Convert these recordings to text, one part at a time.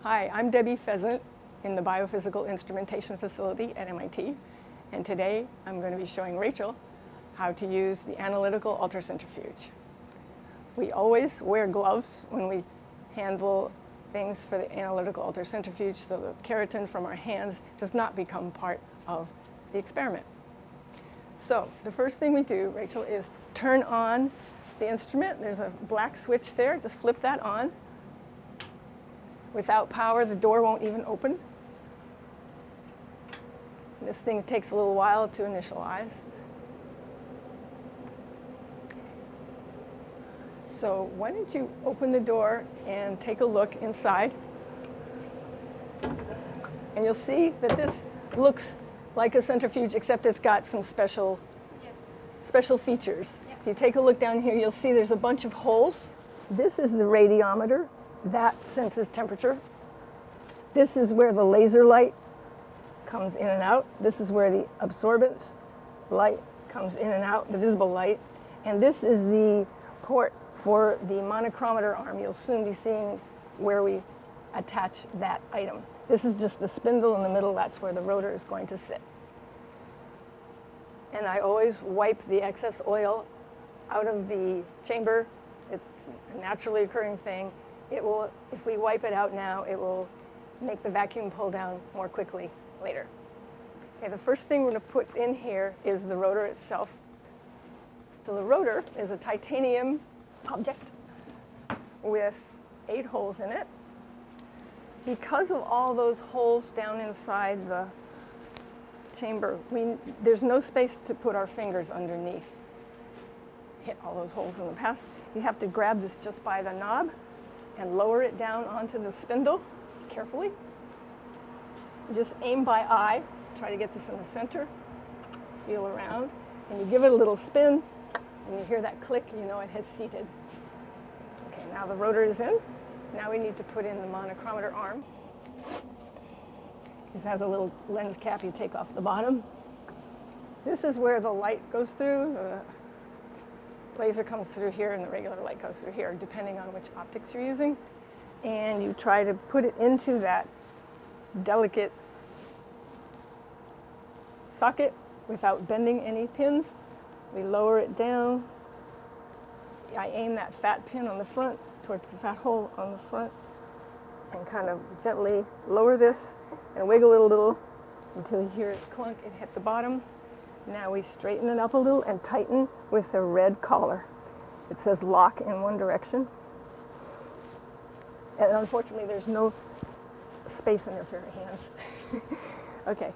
Hi, I'm Debbie Pheasant in the Biophysical Instrumentation Facility at MIT, and today I'm going to be showing Rachel how to use the analytical ultracentrifuge. We always wear gloves when we handle things for the analytical ultracentrifuge so the keratin from our hands does not become part of the experiment. So the first thing we do, Rachel, is turn on the instrument. There's a black switch there. Just flip that on. Without power, the door won't even open. This thing takes a little while to initialize. So why don't you open the door and take a look inside. And you'll see that this looks like a centrifuge, except it's got some special features. If you take a look down here, you'll see there's a bunch of holes. This is the radiometer. That senses temperature. This is where the laser light comes in and out. This is where the absorbance light comes in and out, the visible light. And this is the port for the monochromator arm. You'll soon be seeing where we attach that item. This is just the spindle in the middle. That's where the rotor is going to sit. And I always wipe the excess oil out of the chamber. It's a naturally occurring thing. It will, if we wipe it out now, it will make the vacuum pull down more quickly later. Okay, the first thing we're going to put in here is the rotor itself. So the rotor is a titanium object with 8 holes in it. Because of all those holes down inside the chamber, there's no space to put our fingers underneath. Hit all those holes in the past. You have to grab this just by the knob and lower it down onto the spindle carefully. Just aim by eye. Try to get this in the center. Feel around. And you give it a little spin, and you hear that click, you know it has seated. Okay, now the rotor is in. Now we need to put in the monochromator arm. This has a little lens cap you take off the bottom. This is where the light goes through. The laser comes through here and the regular light goes through here, depending on which optics you're using. And you try to put it into that delicate socket without bending any pins. We lower it down. I aim that fat pin on the front towards the fat hole on the front and kind of gently lower this and wiggle it a little until you hear it clunk and hit the bottom. Now we straighten it up a little and tighten with a red collar. It says lock in one direction. And unfortunately, there's no space in there for your hands. Okay,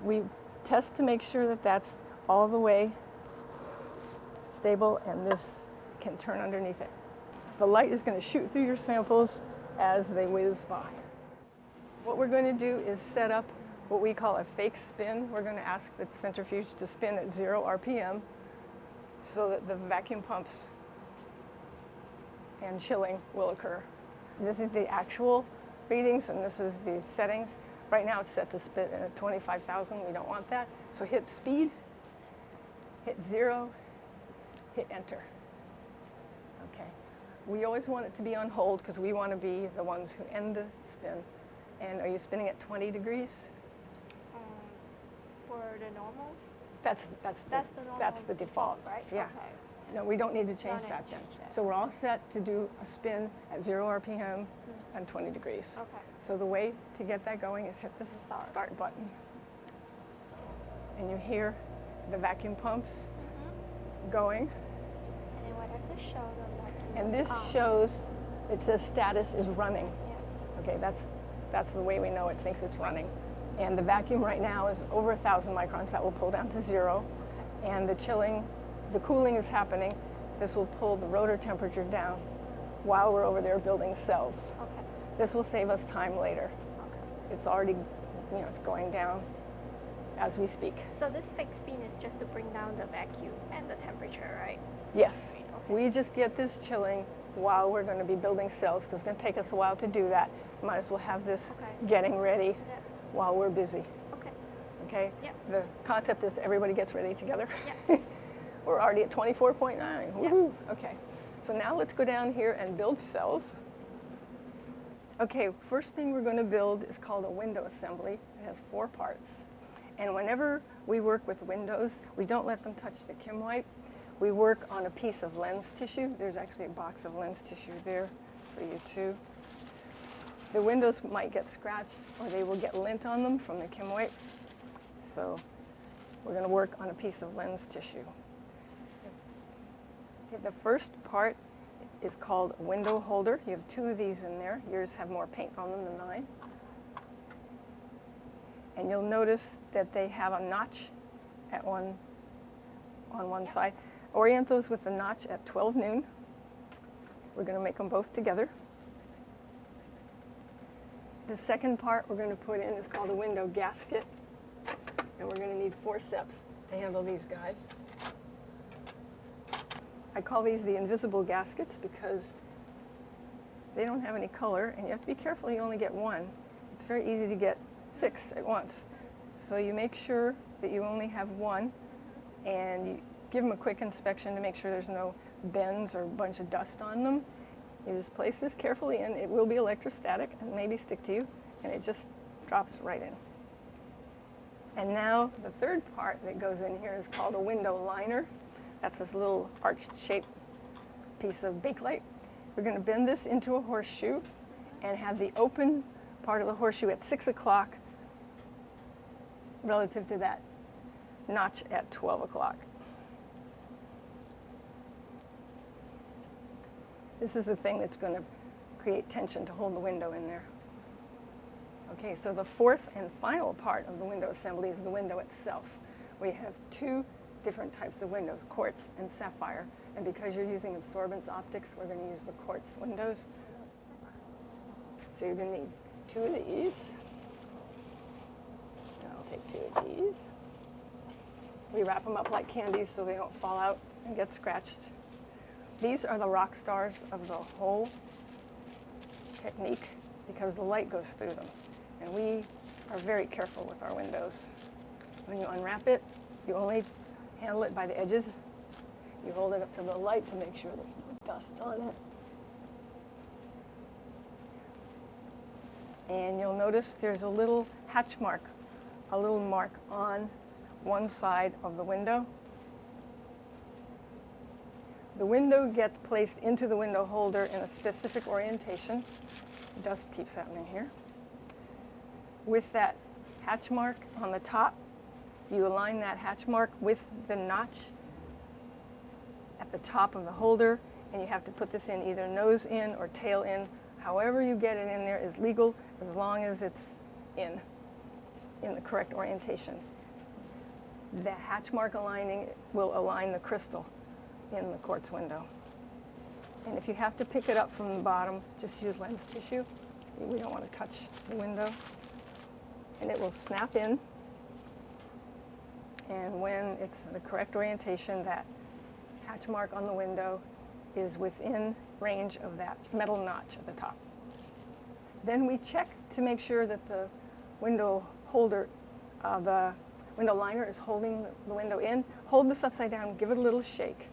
we test to make sure that that's all the way stable and this can turn underneath it. The light is going to shoot through your samples as they whiz by. What we're going to do is set up what we call a fake spin. We're going to ask the centrifuge to spin at 0 RPM so that the vacuum pumps and chilling will occur. This is the actual readings and this is the settings. Right now it's set to spin at 25,000. We don't want that. So hit speed, hit 0, hit enter. Okay. We always want it to be on hold because we want to be the ones who end the spin. And are you spinning at 20 degrees? For the normal? That's the normal. That's the default, right? Yeah. Okay. No, we don't need to change that then. So we're all set to do a spin at 0 RPM and 20 degrees. Okay. So the way to get that going is hit the start button. And you hear the vacuum pumps going. And then what does this show? The vacuum? And this shows, it says status is running. Yeah. Okay, that's the way we know it thinks it's running. And the vacuum right now is over 1,000 microns. That will pull down to 0. And the cooling is happening. This will pull the rotor temperature down while we're over there building cells. Okay. This will save us time later. Okay. It's already, it's going down as we speak. So this fixed spin is just to bring down the vacuum and the temperature, right? Yes. Okay. We just get this chilling while we're going to be building cells because it's going to take us a while to do that. Might as well have this getting ready while we're busy. Okay. Okay? Yeah. The concept is everybody gets ready together. Yeah. We're already at 24.9. Woohoo! Okay. So now let's go down here and build cells. Okay, first thing we're going to build is called a window assembly. It has 4 parts. And whenever we work with windows, we don't let them touch the Kim wipe. We work on a piece of lens tissue. There's actually a box of lens tissue there for you too. The windows might get scratched or they will get lint on them from the Kim wipe. So we're going to work on a piece of lens tissue. Okay, the first part is called a window holder. You have 2 of these in there. Yours have more paint on them than mine. And you'll notice that they have a notch on one side. Orient those with the notch at 12 noon. We're going to make them both together. The second part we're going to put in is called a window gasket. And we're going to need forceps to handle these guys. I call these the invisible gaskets because they don't have any color, and you have to be careful you only get one. It's very easy to get 6 at once. So you make sure that you only have one, and you give them a quick inspection to make sure there's no bends or a bunch of dust on them. You just place this carefully in. It will be electrostatic and maybe stick to you, and it just drops right in. And now the third part that goes in here is called a window liner. That's this little arch-shaped piece of bakelite. We're going to bend this into a horseshoe and have the open part of the horseshoe at 6 o'clock relative to that notch at 12 o'clock. This is the thing that's going to create tension to hold the window in there. Okay, so the fourth and final part of the window assembly is the window itself. We have 2 different types of windows, quartz and sapphire. And because you're using absorbance optics, we're going to use the quartz windows. So you're going to need 2 of these. And I'll take 2 of these. We wrap them up like candies so they don't fall out and get scratched. These are the rock stars of the whole technique because the light goes through them. And we are very careful with our windows. When you unwrap it, you only handle it by the edges. You hold it up to the light to make sure there's no dust on it. And you'll notice there's a little hatch mark, a little mark on one side of the window. The window gets placed into the window holder in a specific orientation. Dust keeps happening here. With that hatch mark on the top, you align that hatch mark with the notch at the top of the holder, and you have to put this in either nose in or tail in. However you get it in there is legal as long as it's in the correct orientation. The hatch mark aligning will align the crystal in the quartz window. And if you have to pick it up from the bottom, just use lens tissue. We don't want to touch the window. And it will snap in. And when it's the correct orientation, that hatch mark on the window is within range of that metal notch at the top. Then we check to make sure that the window holder, the window liner is holding the window in. Hold this upside down, give it a little shake,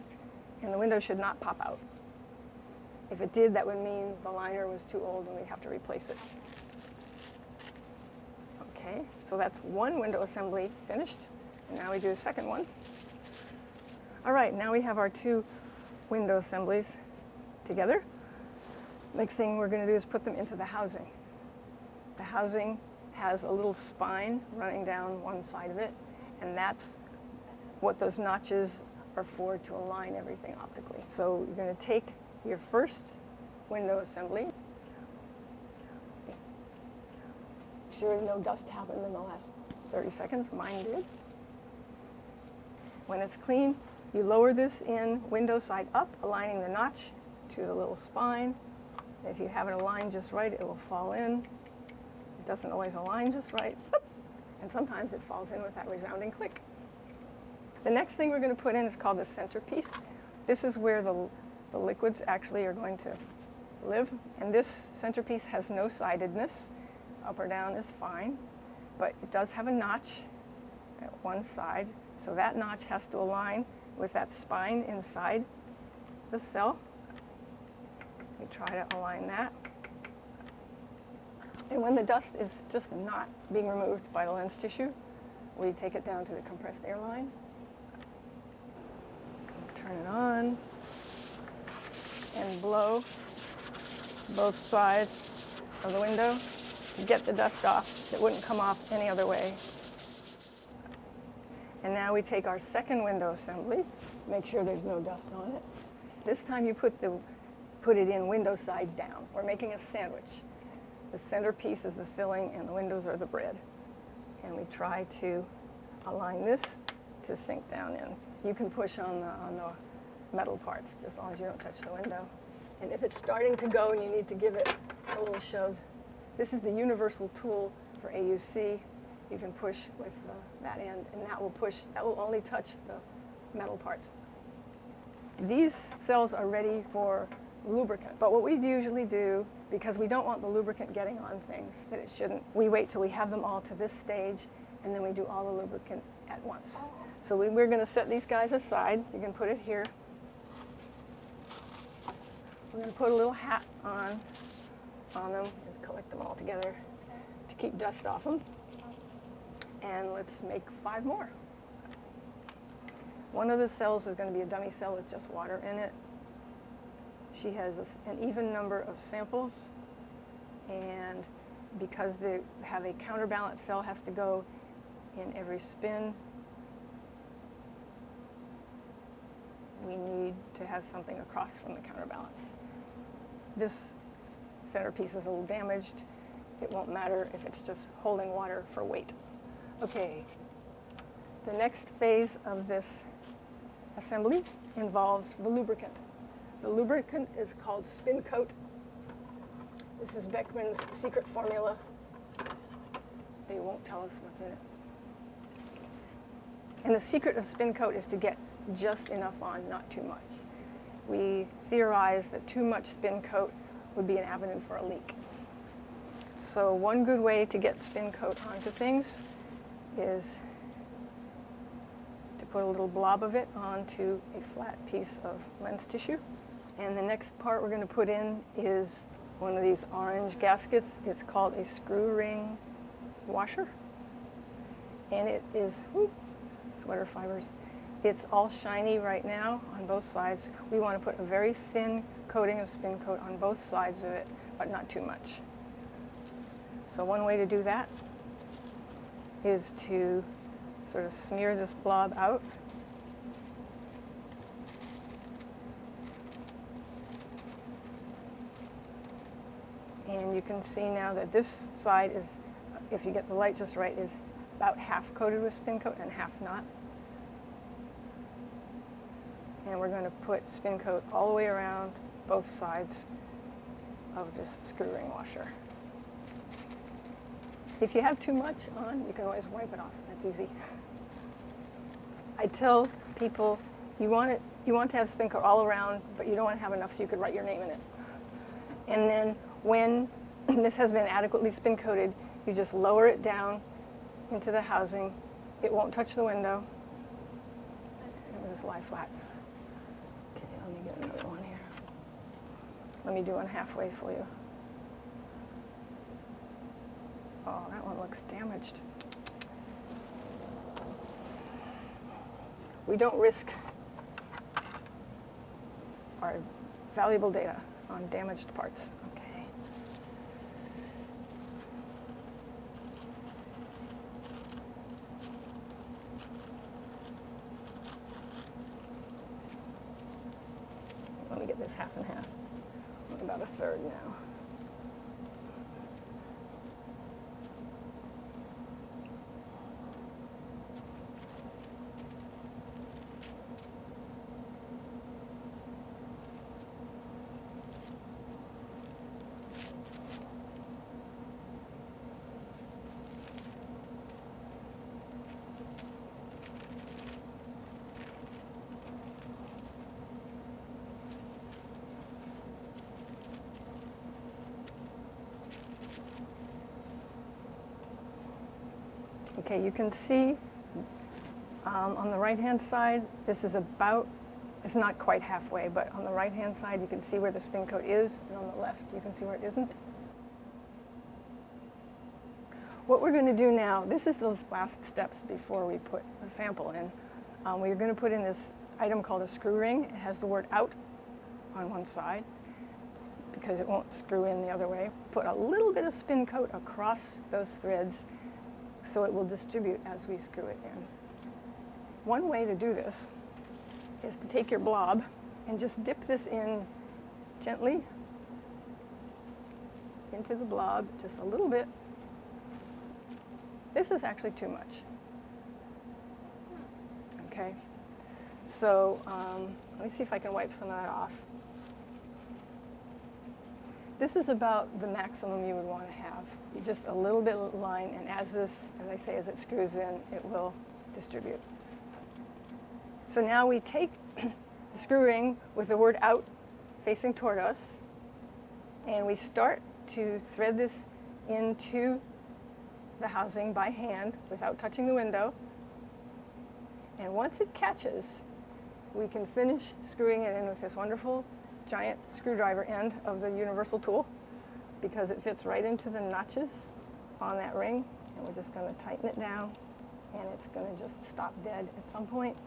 and the window should not pop out. If it did, that would mean the liner was too old and we'd have to replace it. Okay, so that's one window assembly finished. And now we do a second one. All right, now we have our 2 window assemblies together. Next thing we're going to do is put them into the housing. The housing has a little spine running down one side of it, and that's what those notches are for, to align everything optically. So you're going to take your first window assembly. Make sure no dust happened in the last 30 seconds. Mine did. When it's clean, you lower this in window side up, aligning the notch to the little spine. If you have it aligned just right, it will fall in. It doesn't always align just right, and sometimes it falls in with that resounding click. The next thing we're going to put in is called the centerpiece. This is where the liquids actually are going to live, and this centerpiece has no sidedness. Up or down is fine, but it does have a notch at one side. So that notch has to align with that spine inside the cell. We try to align that. And when the dust is just not being removed by the lens tissue, we take it down to the compressed air line, turn it on, and blow both sides of the window to get the dust off. It wouldn't come off any other way. And now we take our second window assembly, make sure there's no dust on it. This time you put it in window side down. We're making a sandwich. The centerpiece is the filling and the windows are the bread. And we try to align this to sink down in. You can push on the metal parts, just as long as you don't touch the window. And if it's starting to go and you need to give it a little shove, this is the universal tool for AUC. You can push with that end, and that will only touch the metal parts. These cells are ready for lubricant, but what we usually do, because we don't want the lubricant getting on things that it shouldn't, we wait till we have them all to this stage, and then we do all the lubricant at once. So we're going to set these guys aside. You can put it here. We're going to put a little hat on them and collect them all together to keep dust off them. And let's make 5 more. One of the cells is going to be a dummy cell with just water in it. She has an even number of samples, and because they have a counterbalance cell has to go in every spin, we need to have something across from the counterbalance. This centerpiece is a little damaged. It won't matter if it's just holding water for weight. Okay, the next phase of this assembly involves the lubricant. The lubricant is called spin coat. This is Beckman's secret formula. They won't tell us what's in it. And the secret of spin coat is to get just enough on, not too much. We theorize that too much spin coat would be an avenue for a leak. So one good way to get spin coat onto things is to put a little blob of it onto a flat piece of lens tissue. And the next part we're going to put in is one of these orange gaskets. It's called a screw ring washer. And it is, sweater fibers. It's all shiny right now on both sides. We want to put a very thin coating of spin coat on both sides of it, but not too much. So one way to do that is to sort of smear this blob out. And you can see now that this side is, if you get the light just right, is about half coated with spin coat and half not. And we're going to put spin coat all the way around both sides of this screw ring washer. If you have too much on, you can always wipe it off. That's easy. I tell people you want to have spin coat all around, but you don't want to have enough so you could write your name in it. And then when this has been adequately spin coated, you just lower it down into the housing. It won't touch the window. It will just lie flat. Okay, let me get another one here. Let me do one halfway for you. Oh, that one looks damaged. We don't risk our valuable data on damaged parts. Okay. Let me get this half and half. I'm about a third now. Okay, you can see on the right-hand side, this is about, it's not quite halfway, but on the right-hand side, you can see where the spin coat is, and on the left, you can see where it isn't. What we're going to do now, this is the last steps before we put the sample in. We're going to put in this item called a screw ring. It has the word out on one side because it won't screw in the other way. Put a little bit of spin coat across those threads so it will distribute as we screw it in. One way to do this is to take your blob and just dip this in gently into the blob, just a little bit. This is actually too much. Okay, so let me see if I can wipe some of that off. This is about the maximum you would want to have. You just a little bit of line, and as I say, as it screws in, it will distribute. So now we take the screw ring with the word out facing toward us, and we start to thread this into the housing by hand without touching the window. And once it catches, we can finish screwing it in with this wonderful giant screwdriver end of the universal tool because it fits right into the notches on that ring. And we're just going to tighten it down, and it's going to just stop dead at some point.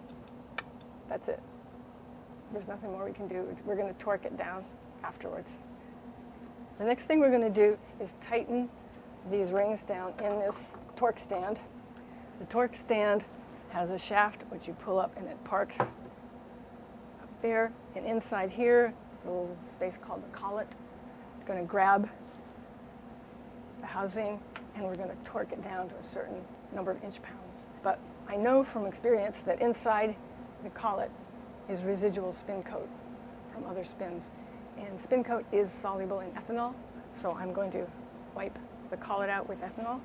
That's it. There's nothing more we can do. We're going to torque it down afterwards. The next thing we're going to do is tighten these rings down in this torque stand. The torque stand has a shaft which you pull up and it parks up there, and inside here is a little space called the collet. It's going to grab the housing and we're going to torque it down to a certain number of inch-pounds. But I know from experience that inside the collet is residual spin coat from other spins, and spin coat is soluble in ethanol, so I'm going to wipe the collet out with ethanol.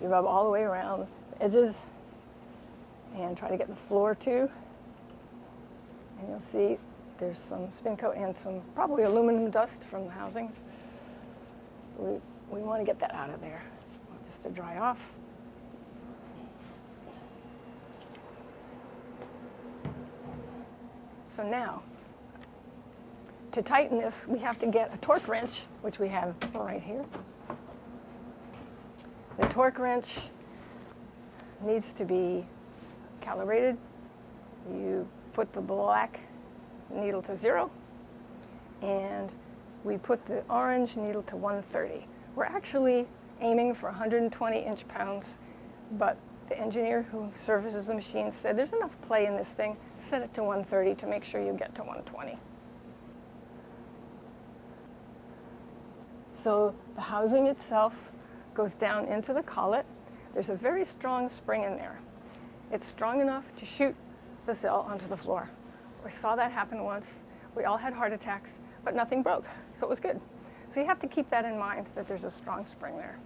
You rub all the way around the edges and try to get the floor too. And you'll see there's some spin coat and some probably aluminum dust from the housings. We want to get that out of there. I want this to dry off. So now, to tighten this, we have to get a torque wrench, which we have right here. The torque wrench needs to be calibrated. You put the black needle to 0, and we put the orange needle to 130. We're actually aiming for 120 inch-pounds, but the engineer who services the machine said there's enough play in this thing, set it to 130 to make sure you get to 120. So the housing itself goes down into the collet. There's a very strong spring in there. It's strong enough to shoot the cell onto the floor. We saw that happen once. We all had heart attacks, but nothing broke, so it was good. So you have to keep that in mind, that there's a strong spring there.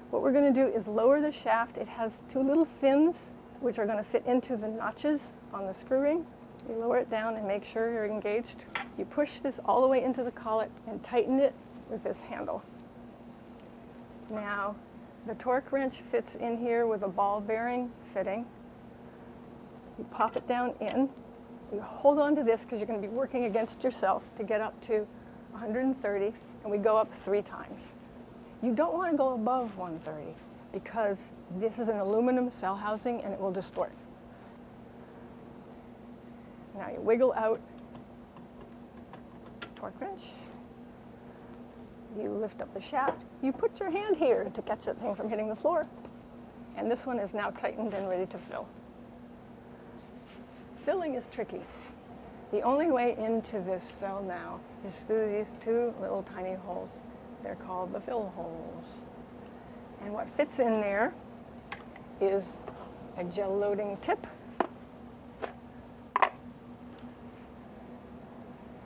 What we're going to do is lower the shaft. It has 2 little fins which are going to fit into the notches on the screw ring. You lower it down and make sure you're engaged. You push this all the way into the collet and tighten it with this handle. Now, the torque wrench fits in here with a ball bearing fitting. You pop it down in. You hold on to this because you're going to be working against yourself to get up to 130, and we go up 3 times. You don't want to go above 130 because this is an aluminum cell housing and it will distort. Now you wiggle out torque wrench. You lift up the shaft. You put your hand here to catch that thing from hitting the floor. And this one is now tightened and ready to fill. Filling is tricky. The only way into this cell now is through these 2 little tiny holes. They're called the fill holes. And what fits in there is a gel loading tip.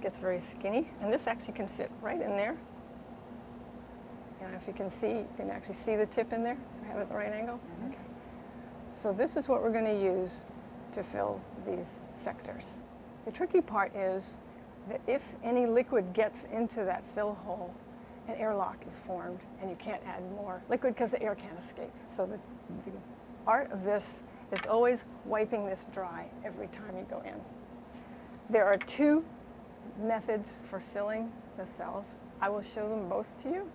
Gets very skinny, and this actually can fit right in there. And if you can see, you can actually see the tip in there. I have it at the right angle. Okay. So this is what we're going to use to fill these sectors. The tricky part is that if any liquid gets into that fill hole, an airlock is formed, and you can't add more liquid because the air can't escape. So the art of this is always wiping this dry every time you go in. There are 2 methods for filling the cells. I will show them both to you.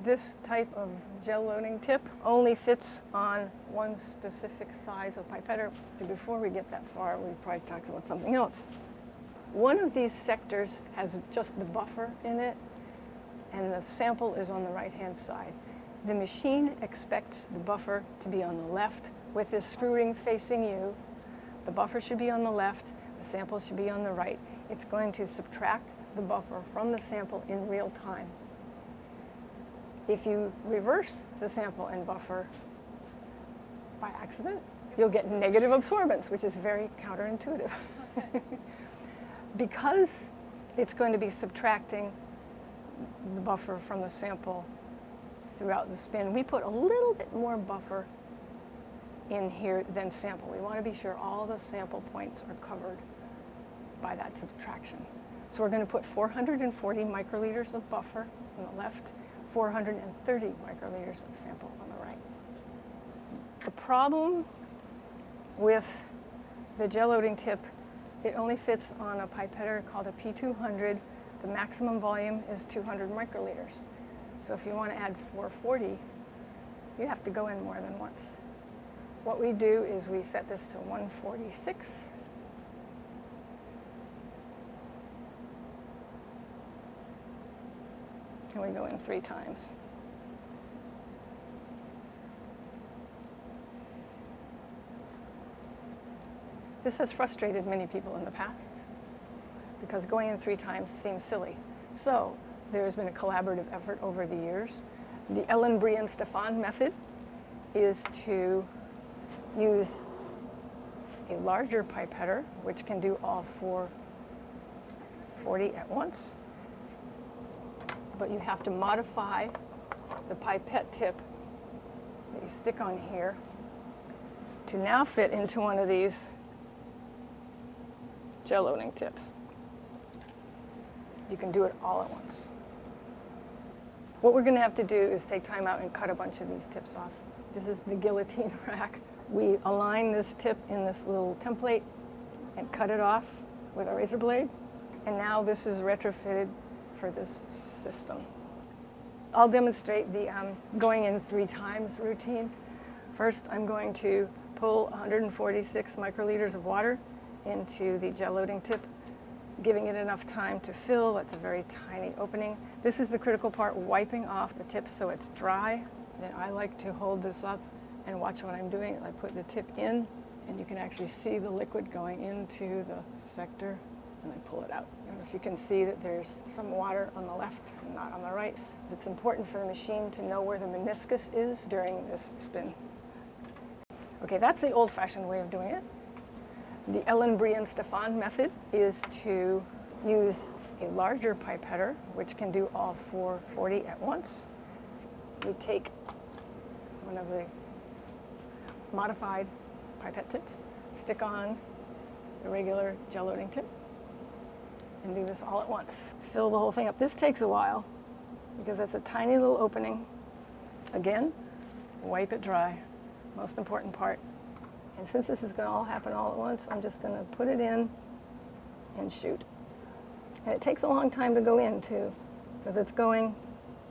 This type of gel loading tip only fits on one specific size of pipetter. Before we get that far, we probably talked about something else. One of these sectors has just the buffer in it, and the sample is on the right-hand side. The machine expects the buffer to be on the left with this screw ring facing you. The buffer should be on the left, the sample should be on the right. It's going to subtract the buffer from the sample in real time. If you reverse the sample and buffer by accident, you'll get negative absorbance, which is very counterintuitive. Okay. Because it's going to be subtracting the buffer from the sample throughout the spin, we put a little bit more buffer in here than sample. We want to be sure all the sample points are covered by that subtraction. So we're going to put 440 microliters of buffer on the left, 430 microliters of sample on the right. The problem with the gel loading tip, it only fits on a pipetter called a P200. The maximum volume is 200 microliters. So if you want to add 440, you have to go in more than once. What we do is we set this to 146. And we go in 3 times. This has frustrated many people in the past because going in 3 times seems silly. So there has been a collaborative effort over the years. The Ellen, Brie, and Stefan method is to use a larger pipetter, which can do all 440 at once. But you have to modify the pipette tip that you stick on here to now fit into one of these gel loading tips. You can do it all at once. What we're going to have to do is take time out and cut a bunch of these tips off. This is the guillotine rack. We align this tip in this little template and cut it off with a razor blade. And now this is retrofitted for this system. I'll demonstrate the going in 3 times routine. First, I'm going to pull 146 microliters of water into the gel loading tip, giving it enough time to fill. That's a very tiny opening. This is the critical part, wiping off the tip so it's dry. Then I like to hold this up and watch what I'm doing. I put the tip in, and you can actually see the liquid going into the sector, and I pull it out. And if you can see that there's some water on the left and not on the right. It's important for the machine to know where the meniscus is during this spin. Okay, that's the old-fashioned way of doing it. The Ellen, Brie, and Stefan method is to use a larger pipetter, which can do all 440 at once. We take one of the modified pipette tips, stick on the regular gel loading tip, and do this all at once. Fill the whole thing up. This takes a while because it's a tiny little opening. Again, wipe it dry. Most important part. And since this is going to all happen all at once, I'm just going to put it in and shoot. And it takes a long time to go in, too, because it's going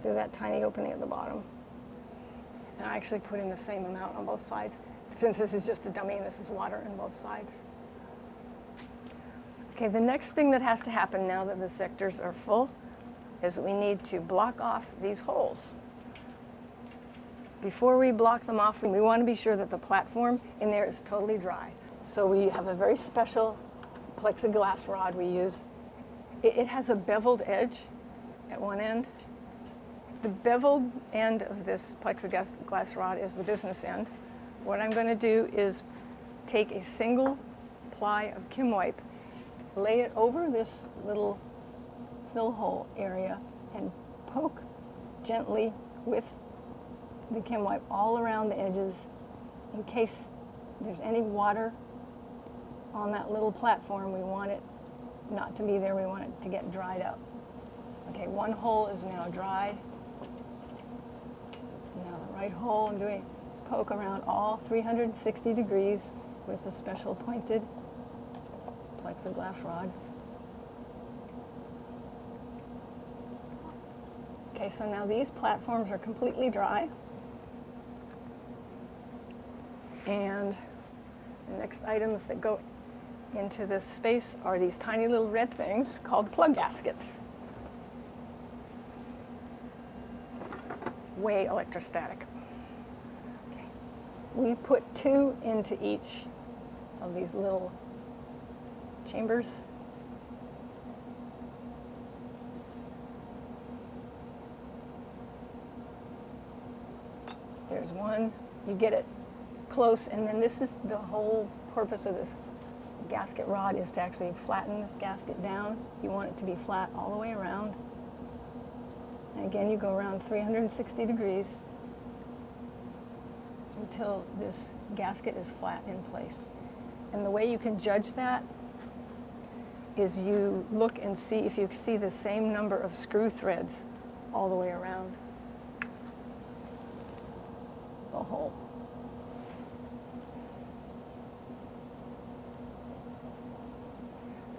through that tiny opening at the bottom. And I actually put in the same amount on both sides, since this is just a dummy and this is water on both sides. Okay, the next thing that has to happen now that the sectors are full is we need to block off these holes. Before we block them off, we want to be sure that the platform in there is totally dry. So we have a very special plexiglass rod we use. It has a beveled edge at one end. The beveled end of this plexiglass rod is the business end. What I'm going to do is take a single ply of Kim wipe, lay it over this little fill hole area, and poke gently with the Kim wipe all around the edges in case there's any water on that little platform. We want it not to be there. We want it to get dried up. Okay, one hole is now dry. Now the right hole I'm doing is poke around all 360 degrees with a special pointed plexiglass rod. Okay, so now these platforms are completely dry. And the next items that go into this space are these tiny little red things called plug gaskets. Way electrostatic. Okay. We put 2 into each of these little chambers. There's one. You get it close, and then this is the whole purpose of this gasket rod, is to actually flatten this gasket down. You want it to be flat all the way around. And again, you go around 360 degrees until this gasket is flat in place. And the way you can judge that is you look and see if you see the same number of screw threads all the way around the hole.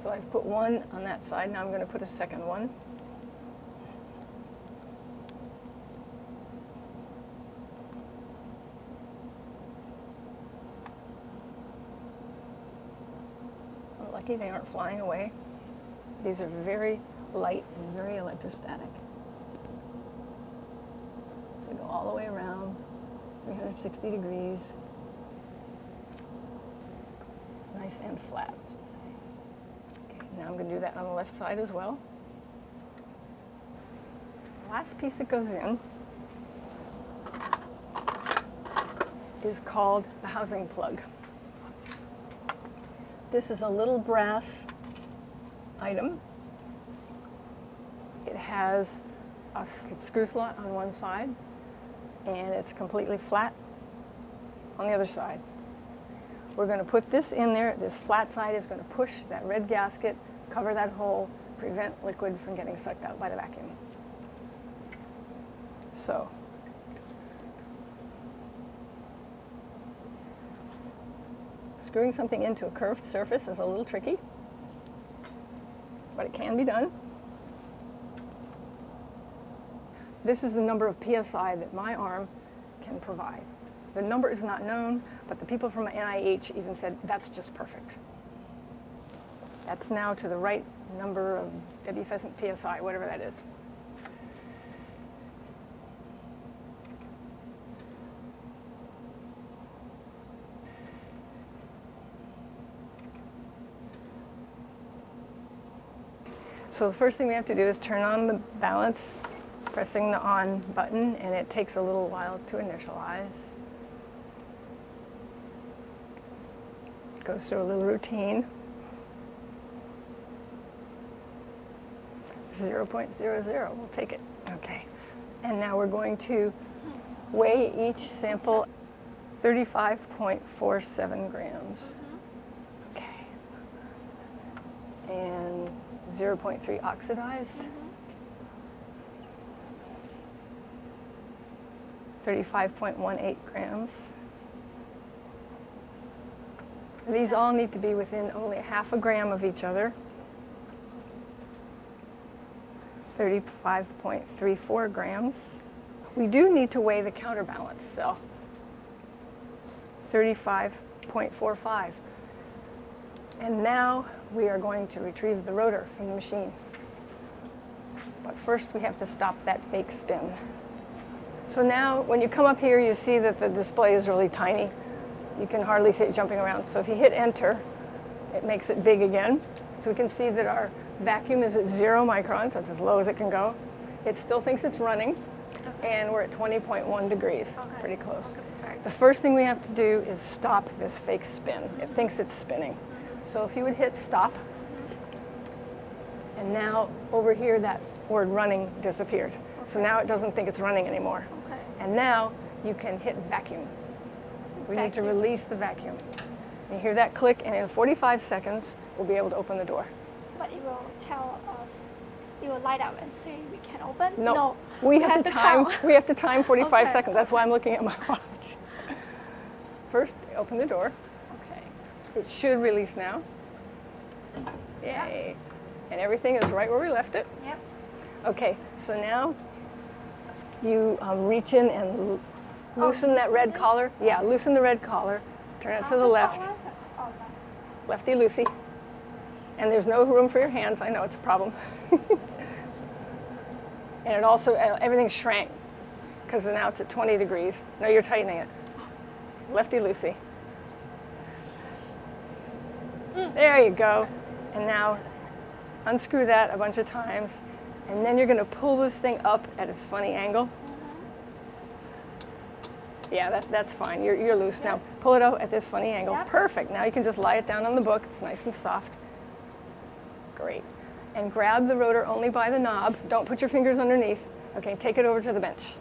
So I've put one on that side. Now I'm going to put a second one. I'm lucky they aren't flying away. These are very light and very electrostatic. So go all the way around, 360 degrees. Nice and flat. Now I'm going to do that on the left side as well. The last piece that goes in is called the housing plug. This is a little brass item. It has a screw slot on one side, and it's completely flat on the other side. We're going to put this in there. This flat side is going to push that red gasket, cover that hole, prevent liquid from getting sucked out by the vacuum. So, screwing something into a curved surface is a little tricky, but it can be done. This is the number of PSI that my arm can provide. The number is not known, but the people from NIH even said that's just perfect. That's now to the right number of Debbie Pheasant PSI, whatever that is. So the first thing we have to do is turn on the balance, pressing the on button, and it takes a little while to initialize. Goes through a little routine. 0.00, we'll take it. Okay. And now we're going to weigh each sample 35.47 grams. Okay. And 0.3 oxidized. 35.18 grams. These all need to be within only half a gram of each other. 35.34 grams. We do need to weigh the counterbalance, so 35.45. And now we are going to retrieve the rotor from the machine. But first we have to stop that fake spin. So now when you come up here, you see that the display is really tiny. You can hardly see it jumping around. So if you hit enter, it makes it big again. So we can see that our vacuum is at 0 microns. That's as low as it can go. It still thinks it's running, and we're at 20.1 degrees, pretty close. The first thing we have to do is stop this fake spin. It thinks it's spinning. So if you would hit stop, and now over here that word running disappeared. So now it doesn't think it's running anymore. And now you can hit vacuum. We need to release the vacuum. You hear that click, and in 45 seconds, we'll be able to open the door. But it will tell us, it will light up and say we can open? No. We have to time 45 seconds. That's why I'm looking at my watch. First, open the door. Okay. It should release now. Yay. And everything is right where we left it. Yep. Okay, so now you reach in and loosen that red collar. Yeah, loosen the red collar. Turn it to the left. Lefty loosey. And there's no room for your hands. I know it's a problem. And it also, everything shrank because now it's at 20 degrees. No, you're tightening it. Lefty loosey. There you go. And now unscrew that a bunch of times. And then you're going to pull this thing up at its funny angle. Yeah, that's fine. You're loose now. Pull it out at this funny angle. Yep. Perfect. Now you can just lie it down on the book. It's nice and soft. Great. And grab the rotor only by the knob. Don't put your fingers underneath. Okay, take it over to the bench.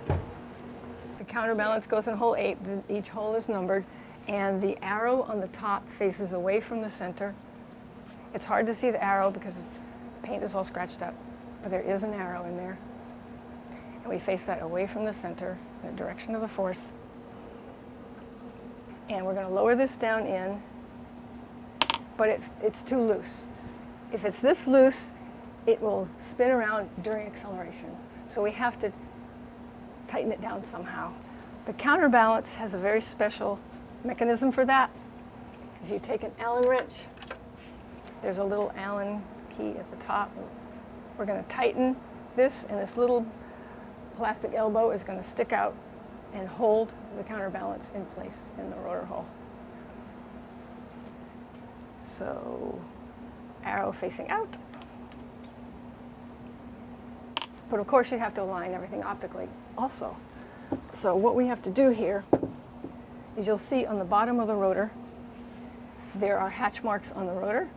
The counterbalance goes in hole 8. Each hole is numbered. And the arrow on the top faces away from the center. It's hard to see the arrow because the paint is all scratched up. But there is an arrow in there. And we face that away from the center in the direction of the force. And we're going to lower this down in, but it's too loose. If it's this loose, it will spin around during acceleration. So we have to tighten it down somehow. The counterbalance has a very special mechanism for that. If you take an Allen wrench, there's a little Allen key at the top. We're going to tighten this, and this little plastic elbow is going to stick out and hold the counterbalance in place in the rotor hole. So, arrow facing out. But of course you have to align everything optically also. So what we have to do here is you'll see on the bottom of the rotor there are hatch marks on the rotor.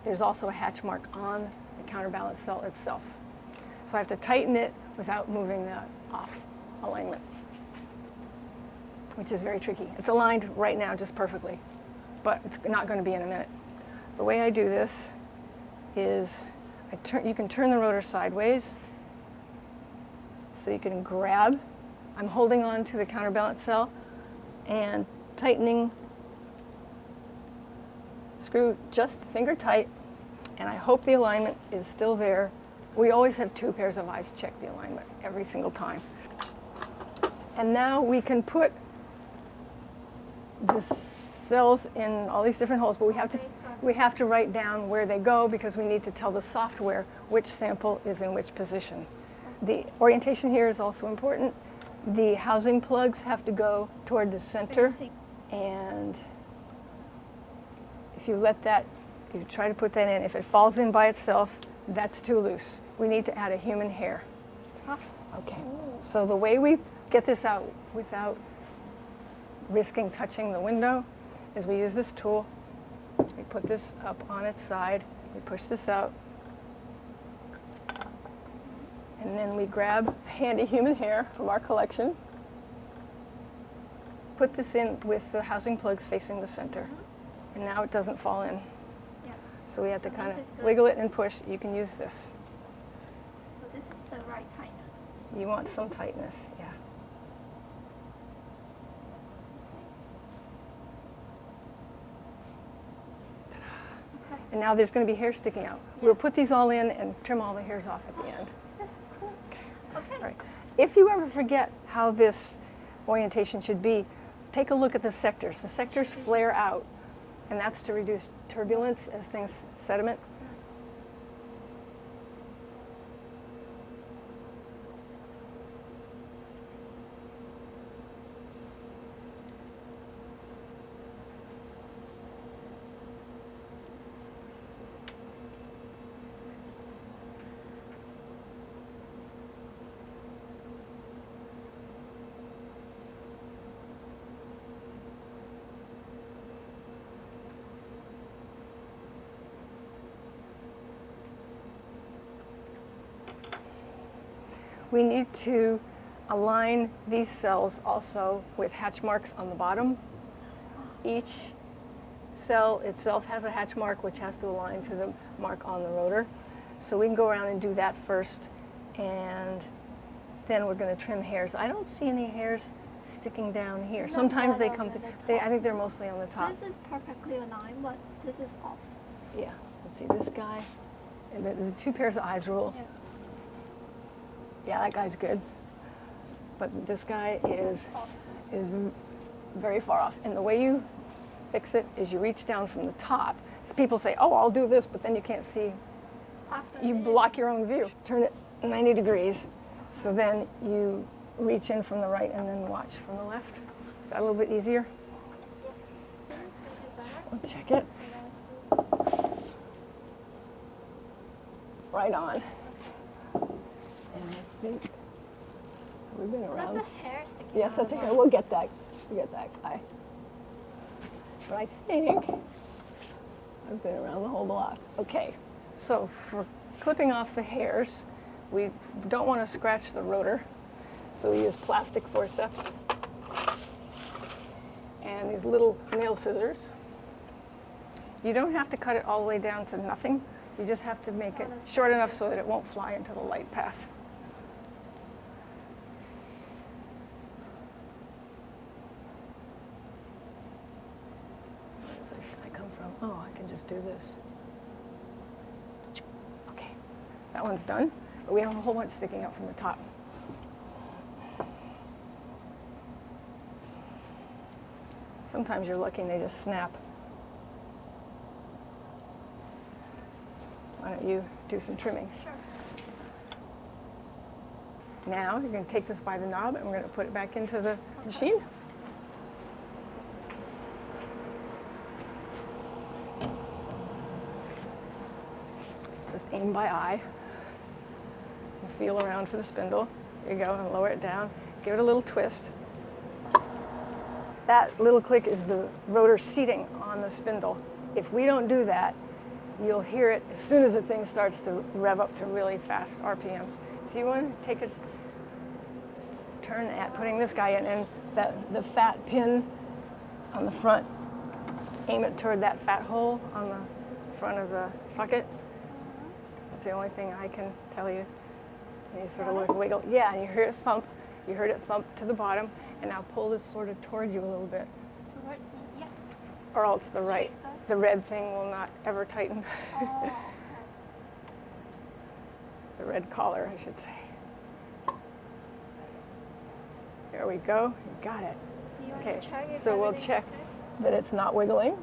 There's also a hatch mark on the counterbalance cell itself. So I have to tighten it without moving that off alignment, which is very tricky. It's aligned right now just perfectly, but it's not going to be in a minute. The way I do this is you can turn the rotor sideways so you can grab. I'm holding on to the counterbalance cell and tightening, screw just finger tight, and I hope the alignment is still there. We always have 2 pairs of eyes check the alignment every single time. And now we can put the cells in all these different holes, but we have to write down where they go because we need to tell the software which sample is in which position. The orientation here is also important. The housing plugs have to go toward the center, and if you try to put that in, if it falls in by itself, that's too loose. We need to add a human hair. Okay, so the way we get this out without risking touching the window is we use this tool. We put this up on its side, we push this out, and then we grab handy human hair from our collection, put this in with the housing plugs facing the center, and now it doesn't fall in. So we have to kind of wiggle it and push. You can use this. So this is the right tightness. You want some tightness, yeah. Okay. And now there's going to be hair sticking out. We'll put these all in and trim all the hairs off at the end. That's cool. Okay. All right. If you ever forget how this orientation should be, take a look at the sectors. The sectors flare out, and that's to reduce turbulence as things sediment. We need to align these cells also with hatch marks on the bottom. Each cell itself has a hatch mark which has to align to the mark on the rotor. So we can go around and do that first, and then we're going to trim hairs. I don't see any hairs sticking down here. Sometimes they come through. I think they're mostly on the top. This is perfectly aligned, but this is off. Yeah, let's see this guy. And the 2 pairs of eyes rule. Yeah. Yeah, that guy's good. But this guy is very far off. And the way you fix it is you reach down from the top. People say, oh, I'll do this, but then you can't see. You block your own view. Turn it 90 degrees. So then you reach in from the right and then watch from the left. Is that a little bit easier? We'll check it. Right on. And I think we've been around. That's a hair sticking Yes, out that's of okay. it. We'll get that. We'll get that guy. But I think I've been around the whole block. Okay, so for clipping off the hairs, we don't want to scratch the rotor, so we use plastic forceps and these little nail scissors. You don't have to cut it all the way down to nothing. You just have to make it short enough so that it won't fly into the light path. So should I come from? Oh, I can just do this. Okay, that one's done. But we have a whole bunch sticking out from the top. Sometimes you're lucky and they just snap. Why don't you do some trimming? Sure. Now you're going to take this by the knob and we're going to put it back into the machine. Just aim by eye. And feel around for the spindle. There you go, and lower it down. Give it a little twist. That little click is the rotor seating on the spindle. If we don't do that, you'll hear it as soon as the thing starts to rev up to really fast RPMs. So you want to take a turn at putting this guy in, and the fat pin on the front, aim it toward that fat hole on the front of the socket. That's the only thing I can tell you. And you sort of look, wiggle. Yeah, and you hear it thump. You heard it thump to the bottom, and now pull this sort of toward you a little bit. Towards me, yeah. Or else the right. The red thing will not ever tighten. Oh, okay. The red collar, I should say. There we go. You got it. You want Okay, to check if so we'll everything's check okay? that it's not wiggling,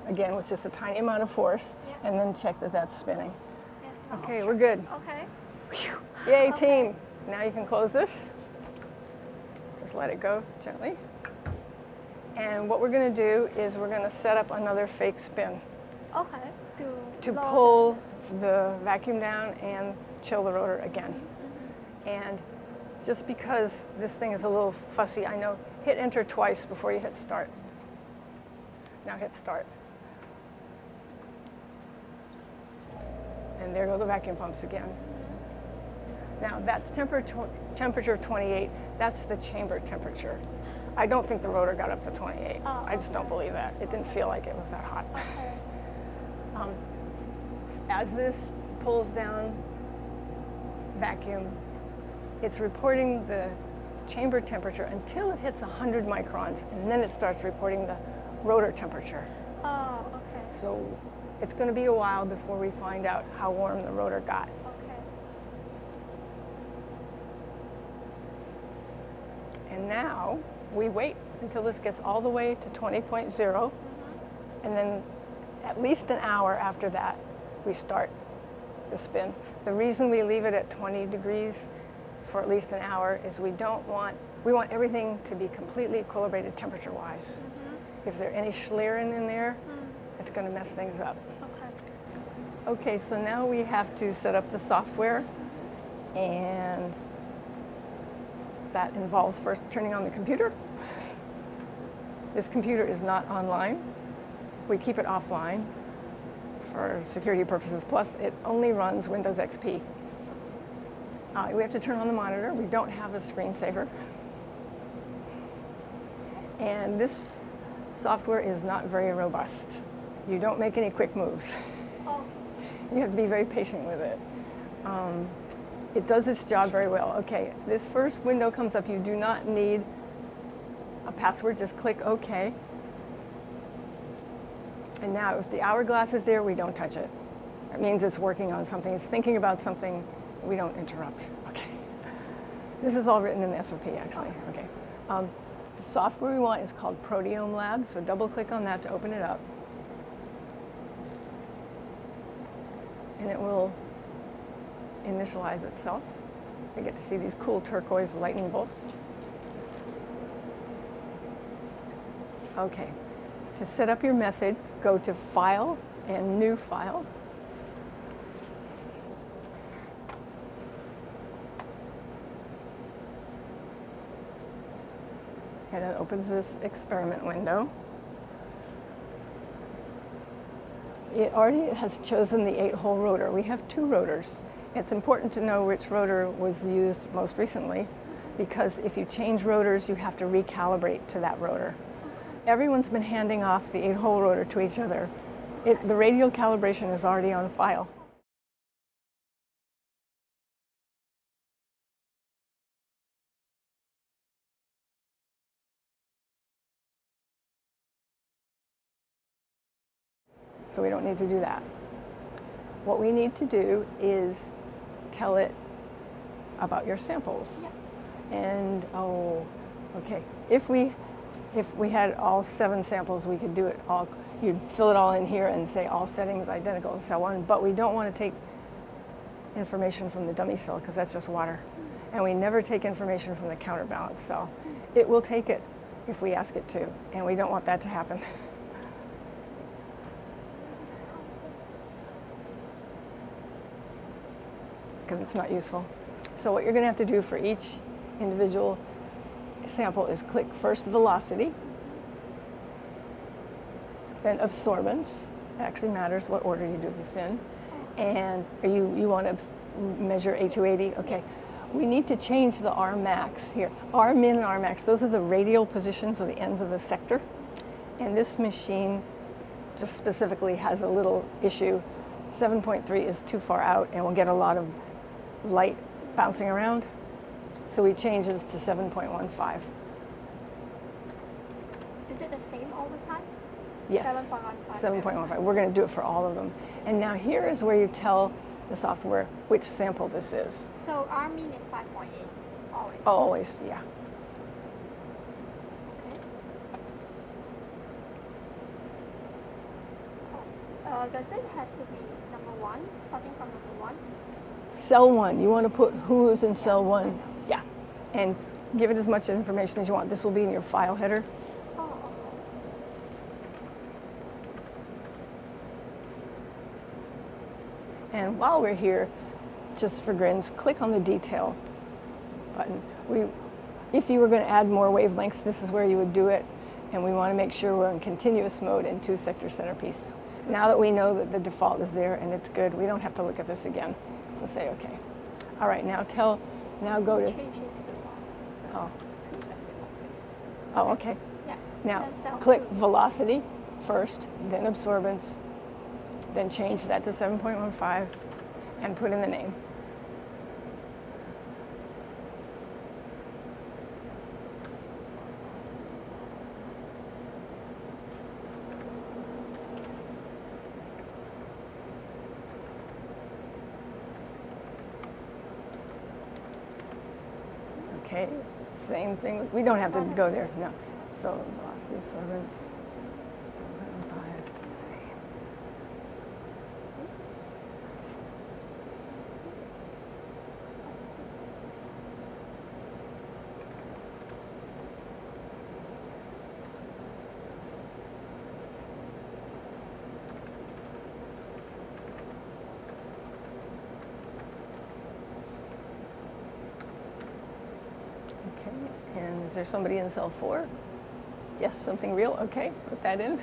again, with just a tiny amount of force, Yeah. and then check that that's spinning. Yes, no. Okay, we're good. Okay. Whew. Yay, Okay. team. Now you can close this. Just let it go gently. And what we're going to do is we're going to set up another fake spin Okay. to lower pull the vacuum down and chill the rotor again. And just because this thing is a little fussy, I know, hit enter twice before you hit start. Now hit start. And there go the vacuum pumps again. Now that's temperature 28, that's the chamber temperature. I don't think the rotor got up to 28. Oh, I just don't believe that. It didn't feel like it was that hot. Okay. As this pulls down vacuum, it's reporting the chamber temperature until it hits 100 microns, and then it starts reporting the rotor temperature. Oh, okay. So it's going to be a while before we find out how warm the rotor got. Okay. And now we wait until this gets all the way to 20.0, and then at least an hour after that, we start the spin. The reason we leave it at 20 degrees for at least an hour is we want everything to be completely equilibrated temperature-wise. If there's any schlieren in there, it's going to mess things up. Okay. Okay, so now we have to set up the software, and that involves first turning on the computer. This computer is not online. We keep it offline for security purposes, plus it only runs Windows XP. We have to turn on the monitor. We don't have a screensaver. And this software is not very robust. You don't make any quick moves. Oh, You have to be very patient with it. It does its job very well. Okay, this first window comes up. You do not need a password, just click OK. And now if the hourglass is there, we don't touch it. It means it's working on something, it's thinking about something, we don't interrupt. Okay. This is all written in the SOP, actually. Okay. The software we want is called Proteome Lab, so double click on that to open it up. And it will initialize itself. You get to see these cool turquoise lightning bolts. Okay. To set up your method, go to File and New File. And it opens this experiment window. It already has chosen the 8-hole rotor. We have 2 rotors. It's important to know which rotor was used most recently, because if you change rotors, you have to recalibrate to that rotor. Everyone's been handing off the 8-hole rotor to each other. The radial calibration is already on file. So we don't need to do that. What we need to do is tell it about your samples. Yeah. And, oh, okay. If we had all 7 samples, we could do it all. You'd fill it all in here and say all settings identical to cell 1, but we don't want to take information from the dummy cell because that's just water. And we never take information from the counterbalance cell. It will take it if we ask it to, and we don't want that to happen. Because it's not useful. So what you're going to have to do for each individual sample is click first velocity, then absorbance. It actually matters what order you do this in. And you want to measure A280? Okay. Yes. We need to change the R max here. R min and R max, those are the radial positions of the ends of the sector. And this machine just specifically has a little issue. 7.3 is too far out and we'll get a lot of light bouncing around. So we change this to 7.15. Is it the same all the time? Yes. 7.15. 7.15. We're going to do it for all of them. And now here is where you tell the software which sample this is. So R mean is 5.8 always. Always, yeah. Okay. Does it has to be number 1, starting from number 1? Cell 1, you want to put who's in cell 1. Yeah. And give it as much information as you want. This will be in your file header. Oh, okay. And while we're here, just for grins, click on the detail button. If you were going to add more wavelengths, this is where you would do it. And we want to make sure we're in continuous mode in 2-sector centerpiece. Now that we know that the default is there and it's good, we don't have to look at this again. So say okay. All right, now go to, Changes the one oh, to the single place. oh, okay. Yeah. Now Then cell click 2. velocity first, then absorbance, then change that to 7.15 and put in the name. Okay, same thing. We don't have to go there, no. So velocity, absorbance, 7.15. Okay, and is there somebody in cell 4? Yes, something real? Okay, put that in.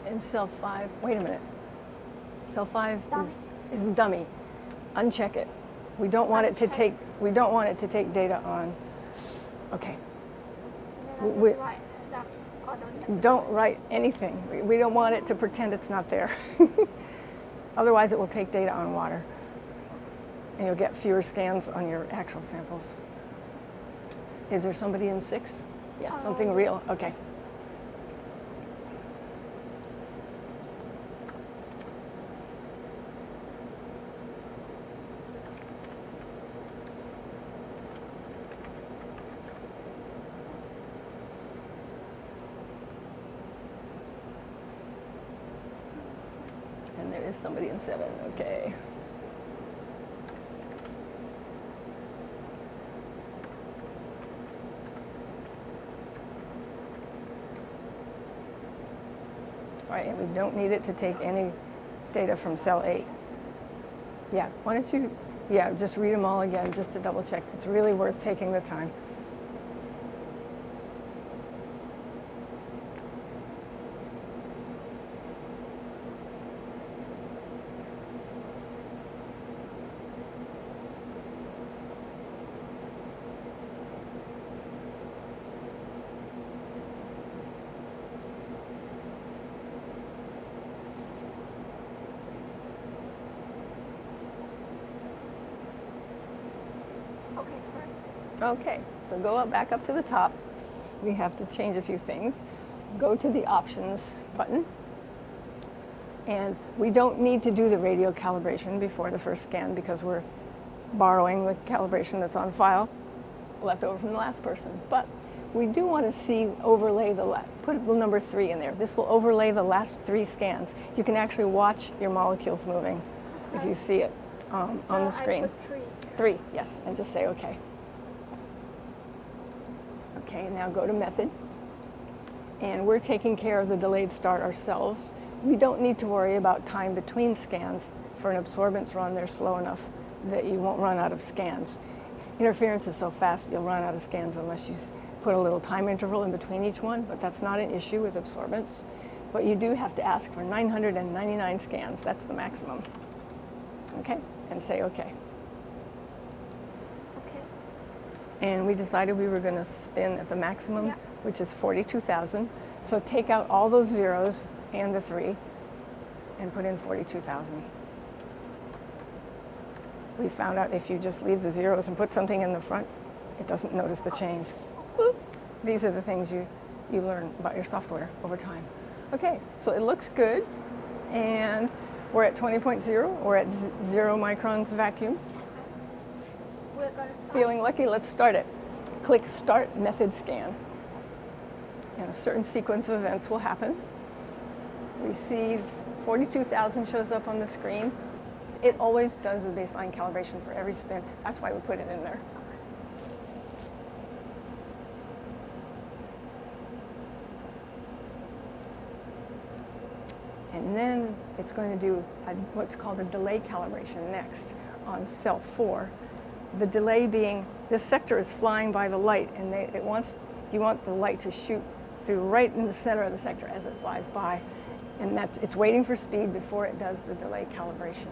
In cell 5, wait a minute. Cell 5 is the dummy. Uncheck it. We don't want it to take data on. Okay. And then We- I just write that or don't. Don't write anything. We don't want it to pretend it's not there. Otherwise, it will take data on water, and you'll get fewer scans on your actual samples. Is there somebody in 6? Yeah, something real. Yes. Okay. And there is somebody in 7. Okay. All right, and we don't need it to take any data from cell 8. Yeah, why don't you, yeah, just read them all again just to double check. It's really worth taking the time. Okay, correct. Okay, so go up, back up to the top. We have to change a few things. Go to the options button. And we don't need to do the radio calibration before the first scan because we're borrowing the calibration that's on file, left over from the last person. But we do want to see overlay put the number 3 in there. This will overlay the last 3 scans. You can actually watch your molecules moving if you see it on the screen. I put 3. 3, yes, and just say okay. Okay, now go to method. And we're taking care of the delayed start ourselves. We don't need to worry about time between scans. For an absorbance run, they're slow enough that you won't run out of scans. Interference is so fast you'll run out of scans unless you put a little time interval in between each one, but that's not an issue with absorbance. But you do have to ask for 999 scans. That's the maximum. Okay, and say okay. Okay. And we decided we were going to spin at the maximum, Yeah. which is 42,000. So take out all those zeros and the 3 and put in 42,000. We found out if you just leave the zeros and put something in the front, it doesn't notice the change. Boop. These are the things you learn about your software over time. Okay, so it looks good. And we're at 20.0. We're at 0 microns vacuum. We're gonna start. Feeling lucky, let's start it. Click Start Method Scan. And a certain sequence of events will happen. We see 42,000 shows up on the screen. It always does the baseline calibration for every spin. That's why we put it in there. And then it's going to do what's called a delay calibration next on cell 4. The delay being, this sector is flying by the light, and you want the light to shoot through right in the center of the sector as it flies by. And it's waiting for speed before it does the delay calibration.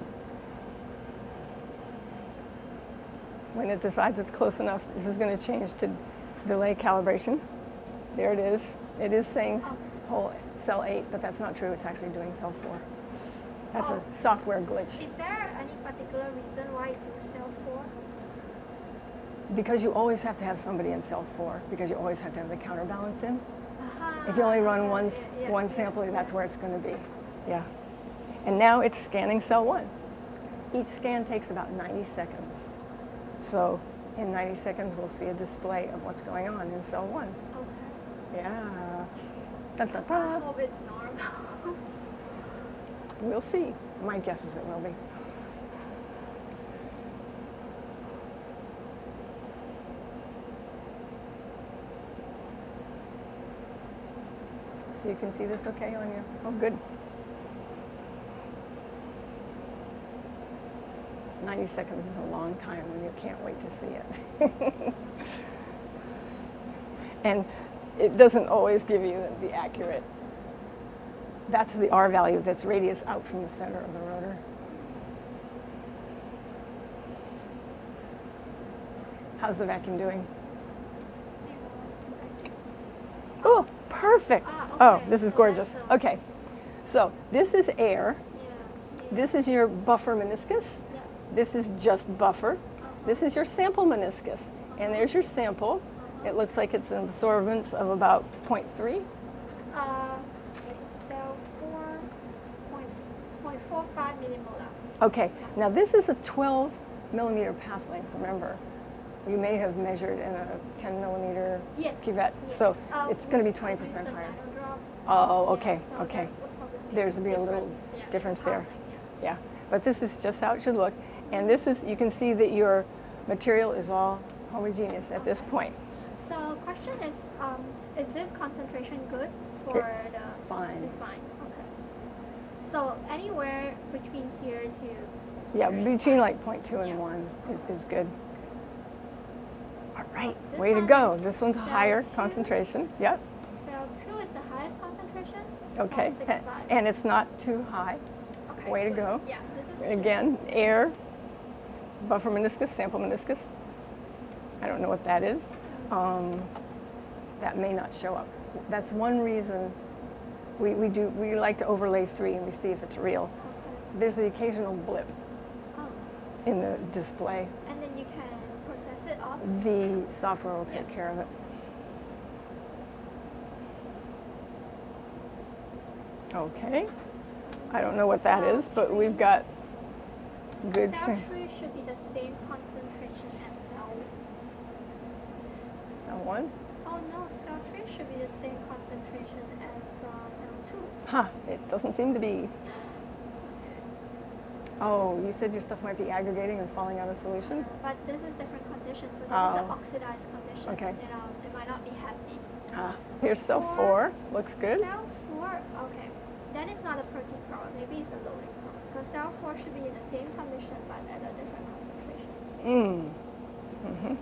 When it decides it's close enough, this is going to change to delay calibration. There it is. It is saying whole cell 8, but that's not true. It's actually doing cell 4. That's a software glitch. Is there any particular reason why it do cell 4? Because you always have to have somebody in cell 4, because you always have to have the counterbalance in. Uh-huh. If you only run one Yeah. sample, that's where it's going to be. Yeah. And now it's scanning cell 1. Each scan takes about 90 seconds. So in 90 seconds, we'll see a display of what's going on in cell 1. Okay. Yeah. Dun, dun, I dun. hope it's normal. We'll see. My guess is it will be. So you can see this okay on your, oh good. 90 seconds is a long time and you can't wait to see it. And it doesn't always give you the accurate, that's the R value that's radius out from the center of the rotor. How's the vacuum doing? Oh, perfect. Ah, Oh, okay. this is So gorgeous. that's the- Okay, so this is air. Yeah. This is your buffer meniscus. Yeah. This is just buffer. This is your sample meniscus. And there's your sample. It looks like it's an absorbance of about 0.3. So 4.45 millimolar. Okay, now this is a 12 millimeter path length, remember. You may have measured in a 10 millimeter Yes. cuvette, Yes. so it's going to be I used 20% the higher. nano drop. Oh, Yeah, okay, so okay. that would probably be There's be a little difference, yeah, difference there. path length, yeah. Yeah, but this is just how it should look. And this is, you can see that your material is all homogeneous at this point. So question is this concentration good for the? Fine. It's fine. Okay. So anywhere between here to. Yeah, here is between fine. like 0.2 and Yeah. 1 is good. All right, This way to one go. is This one's a cell higher 2. concentration. Yep. Cell 2 is the highest concentration. It's Okay, 0.65. and it's not too high. Okay, way to good. go. Yeah, this is Again, air, buffer meniscus, sample meniscus. I don't know what that is. That may not show up. That's one reason we like to overlay 3 and we see if it's real. Okay. There's the occasional blip Oh, in the display. and then you can process it off. The software will take Yeah. care of it. Okay. I don't know what that is, but we've got good. Cell 3 should be the same concentration as cell. Someone? Oh no, cell 3 should be the same concentration as cell 2. Huh, it doesn't seem to be. Oh, you said your stuff might be aggregating and falling out of solution? But this is different condition, so this is Oh. the oxidized condition. Okay. You know, it might not be happy. Ah, here's cell 4. Looks good. Cell 4, okay. Then it's not a protein problem, maybe it's the loading problem. Because cell 4 should be in the same condition but at a different concentration. Mm-hmm.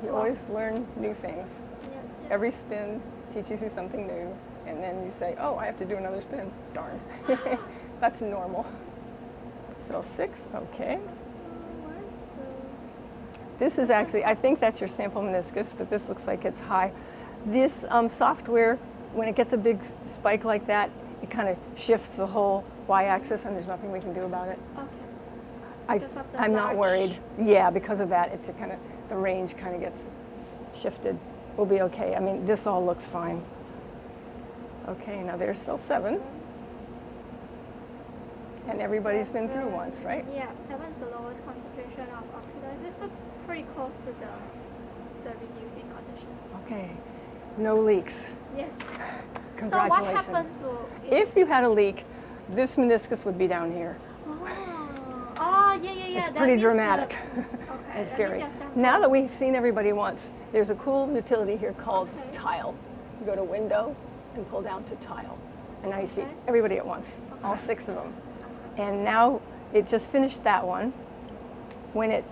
You always learn new things. Yeah. Every spin teaches you something new, and then you say, oh, I have to do another spin. Darn. That's normal. Cell 6, okay. Where's the... This is actually, I think that's your sample meniscus, but this looks like it's high. This software, when it gets a big spike like that, it kind of shifts the whole y-axis, and there's nothing we can do about it. Okay. Because of the I'm not large- worried. Yeah, because of that, it's kind of, the range kind of gets shifted. We'll be okay. I mean, this all looks fine. Okay, now there's cell 7. And everybody's been through once, right? Yeah, 7 is the lowest concentration of oxidized. This looks pretty close to the reducing condition. Okay, no leaks. Yes. Congratulations. So what happens will... If you had a leak, this meniscus would be down here. Oh, yeah, yeah, yeah. It's that pretty means dramatic okay, and that scary. means your sample- Now that we've seen everybody once, there's a cool utility here called Okay. tile. You go to window and pull down to tile. And now you see Okay. everybody at once, all 6 of them. And now it just finished that one. When it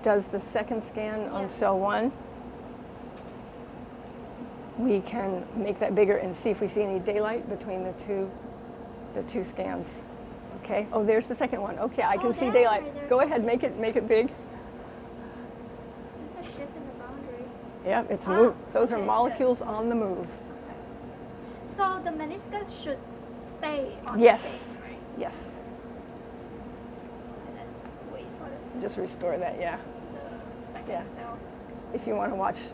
does the second scan Yeah. on cell 1, we can make that bigger and see if we see any daylight between the two scans. Okay. Oh, there's the second one. Okay, I can Oh, see there, daylight. there's Go the- ahead, make it big. There's a shift in the boundary. Yeah, it's Ah, move. Those are okay, good. molecules on the move. So the meniscus should stay on Yes. the same, right? Yes. Okay, let's wait for this. Just restore that. Yeah. The second Yeah. cell. If you want to watch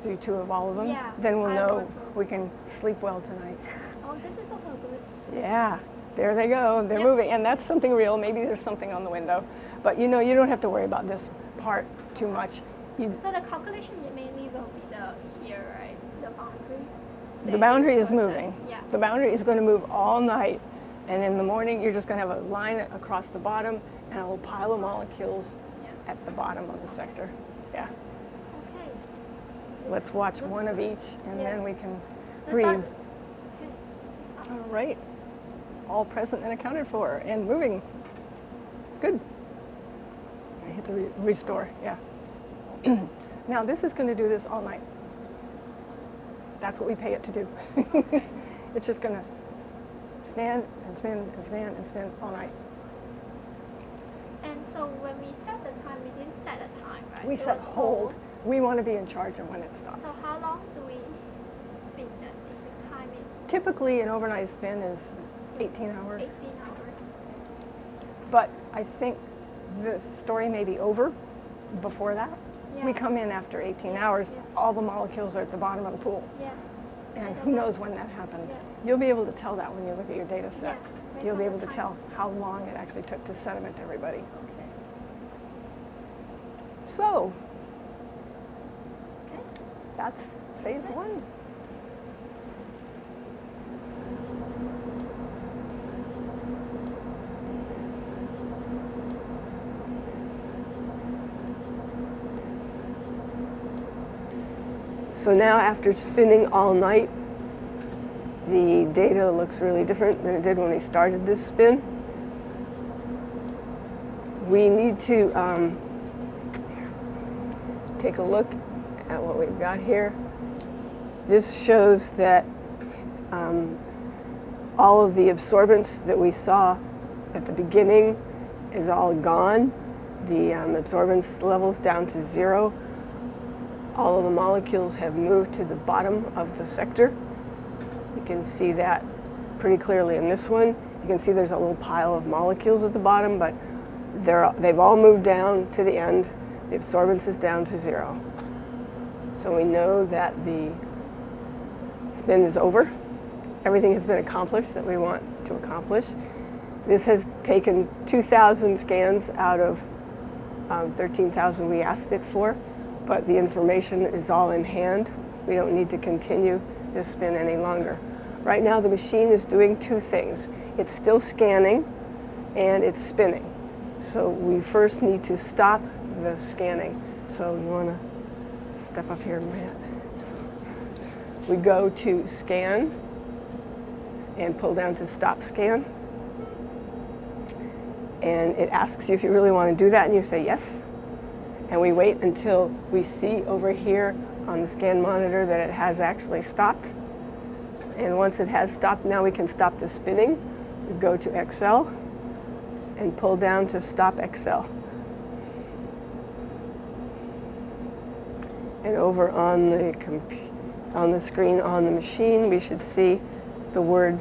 through 2 of all of them, Yeah, then we'll I know would. we can sleep well tonight. Oh, this is also good. Yeah. There they go. They're Yep. moving, and that's something real. Maybe there's something on the window, but you know, you don't have to worry about this part too much. So the calculation mainly will be the here, right? The boundary. The boundary is process. moving. Yeah. The boundary is going to move all night, and in the morning you're just going to have a line across the bottom and a little pile of molecules Yeah. at the bottom of the sector. Yeah. Okay. Let's watch Looks one of good. each, and then Yes. we can The breathe. Okay. All right. All present and accounted for, and moving. Good. I hit the restore. Yeah. Now this is going to do this all night. That's what we pay it to do. It's just going to stand and spin and spin and spin all night. And so when we set the time, we didn't set a time, right? We It set was hold. We want to be in charge of when it stops. So how long do we spin that if we time it? Typically, an overnight spin is 18 hours. 18 hours. But I think the story may be over before that. Yeah. We come in after 18 hours, Yeah. all the molecules are at the bottom of the pool. Yeah. And who knows when that happened. Yeah. You'll be able to tell that when you look at your data set. Yeah. You'll be Based on able to the tell time. how long it actually took to sediment everybody. Okay. So Okay. that's phase one. So now after spinning all night, the data looks really different than it did when we started this spin. We need to take a look at what we've got here. This shows that all of the absorbance that we saw at the beginning is all gone. The absorbance level's down to 0. All of the molecules have moved to the bottom of the sector. You can see that pretty clearly in this one. You can see there's a little pile of molecules at the bottom, but they've all moved down to the end. The absorbance is down to 0. So we know that the spin is over. Everything has been accomplished that we want to accomplish. This has taken 2,000 scans out of 13,000 we asked it for, but the information is all in hand. We don't need to continue this spin any longer. Right now the machine is doing two things. It's still scanning and it's spinning. So we first need to stop the scanning. So you want to step up here, Matt. We go to scan and pull down to stop scan. And it asks you if you really want to do that, and you say yes. And we wait until we see over here on the scan monitor that it has actually stopped. And once it has stopped, now we can stop the spinning. We go to Excel and pull down to stop Excel. And over on the screen on the machine, we should see the word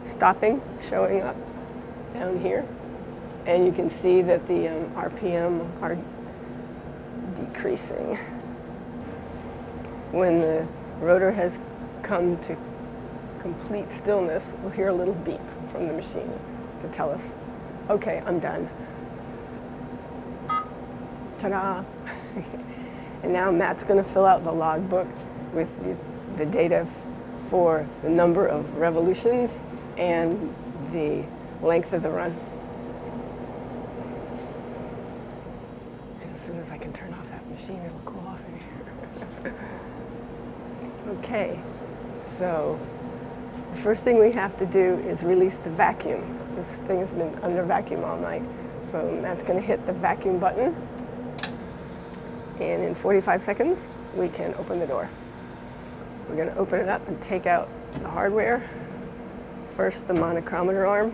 stopping showing up down here. And you can see that the RPM are decreasing. When the rotor has come to complete stillness, we'll hear a little beep from the machine to tell us, okay, I'm done. Ta-da! And now Matt's going to fill out the logbook with the data for the number of revolutions and the length of the run. And as soon as I can turn off that machine, it'll cool off in here. Okay, so the first thing we have to do is release the vacuum. This thing has been under vacuum all night. So Matt's going to hit the vacuum button. And in 45 seconds, we can open the door. We're going to open it up and take out the hardware. First, the monochromator arm.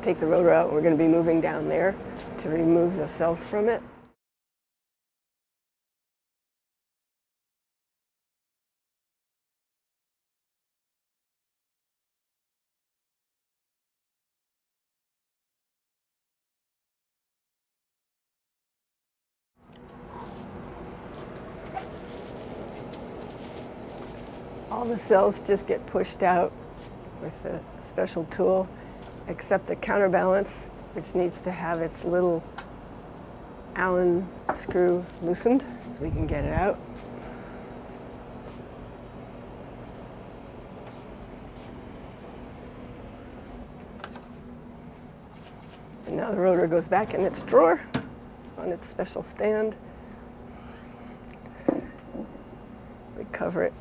Take the rotor out. We're going to be moving down there to remove the cells from it. All the cells just get pushed out with a special tool, except the counterbalance, which needs to have its little Allen screw loosened so we can get it out. And now the rotor goes back in its drawer on its special stand. We cover it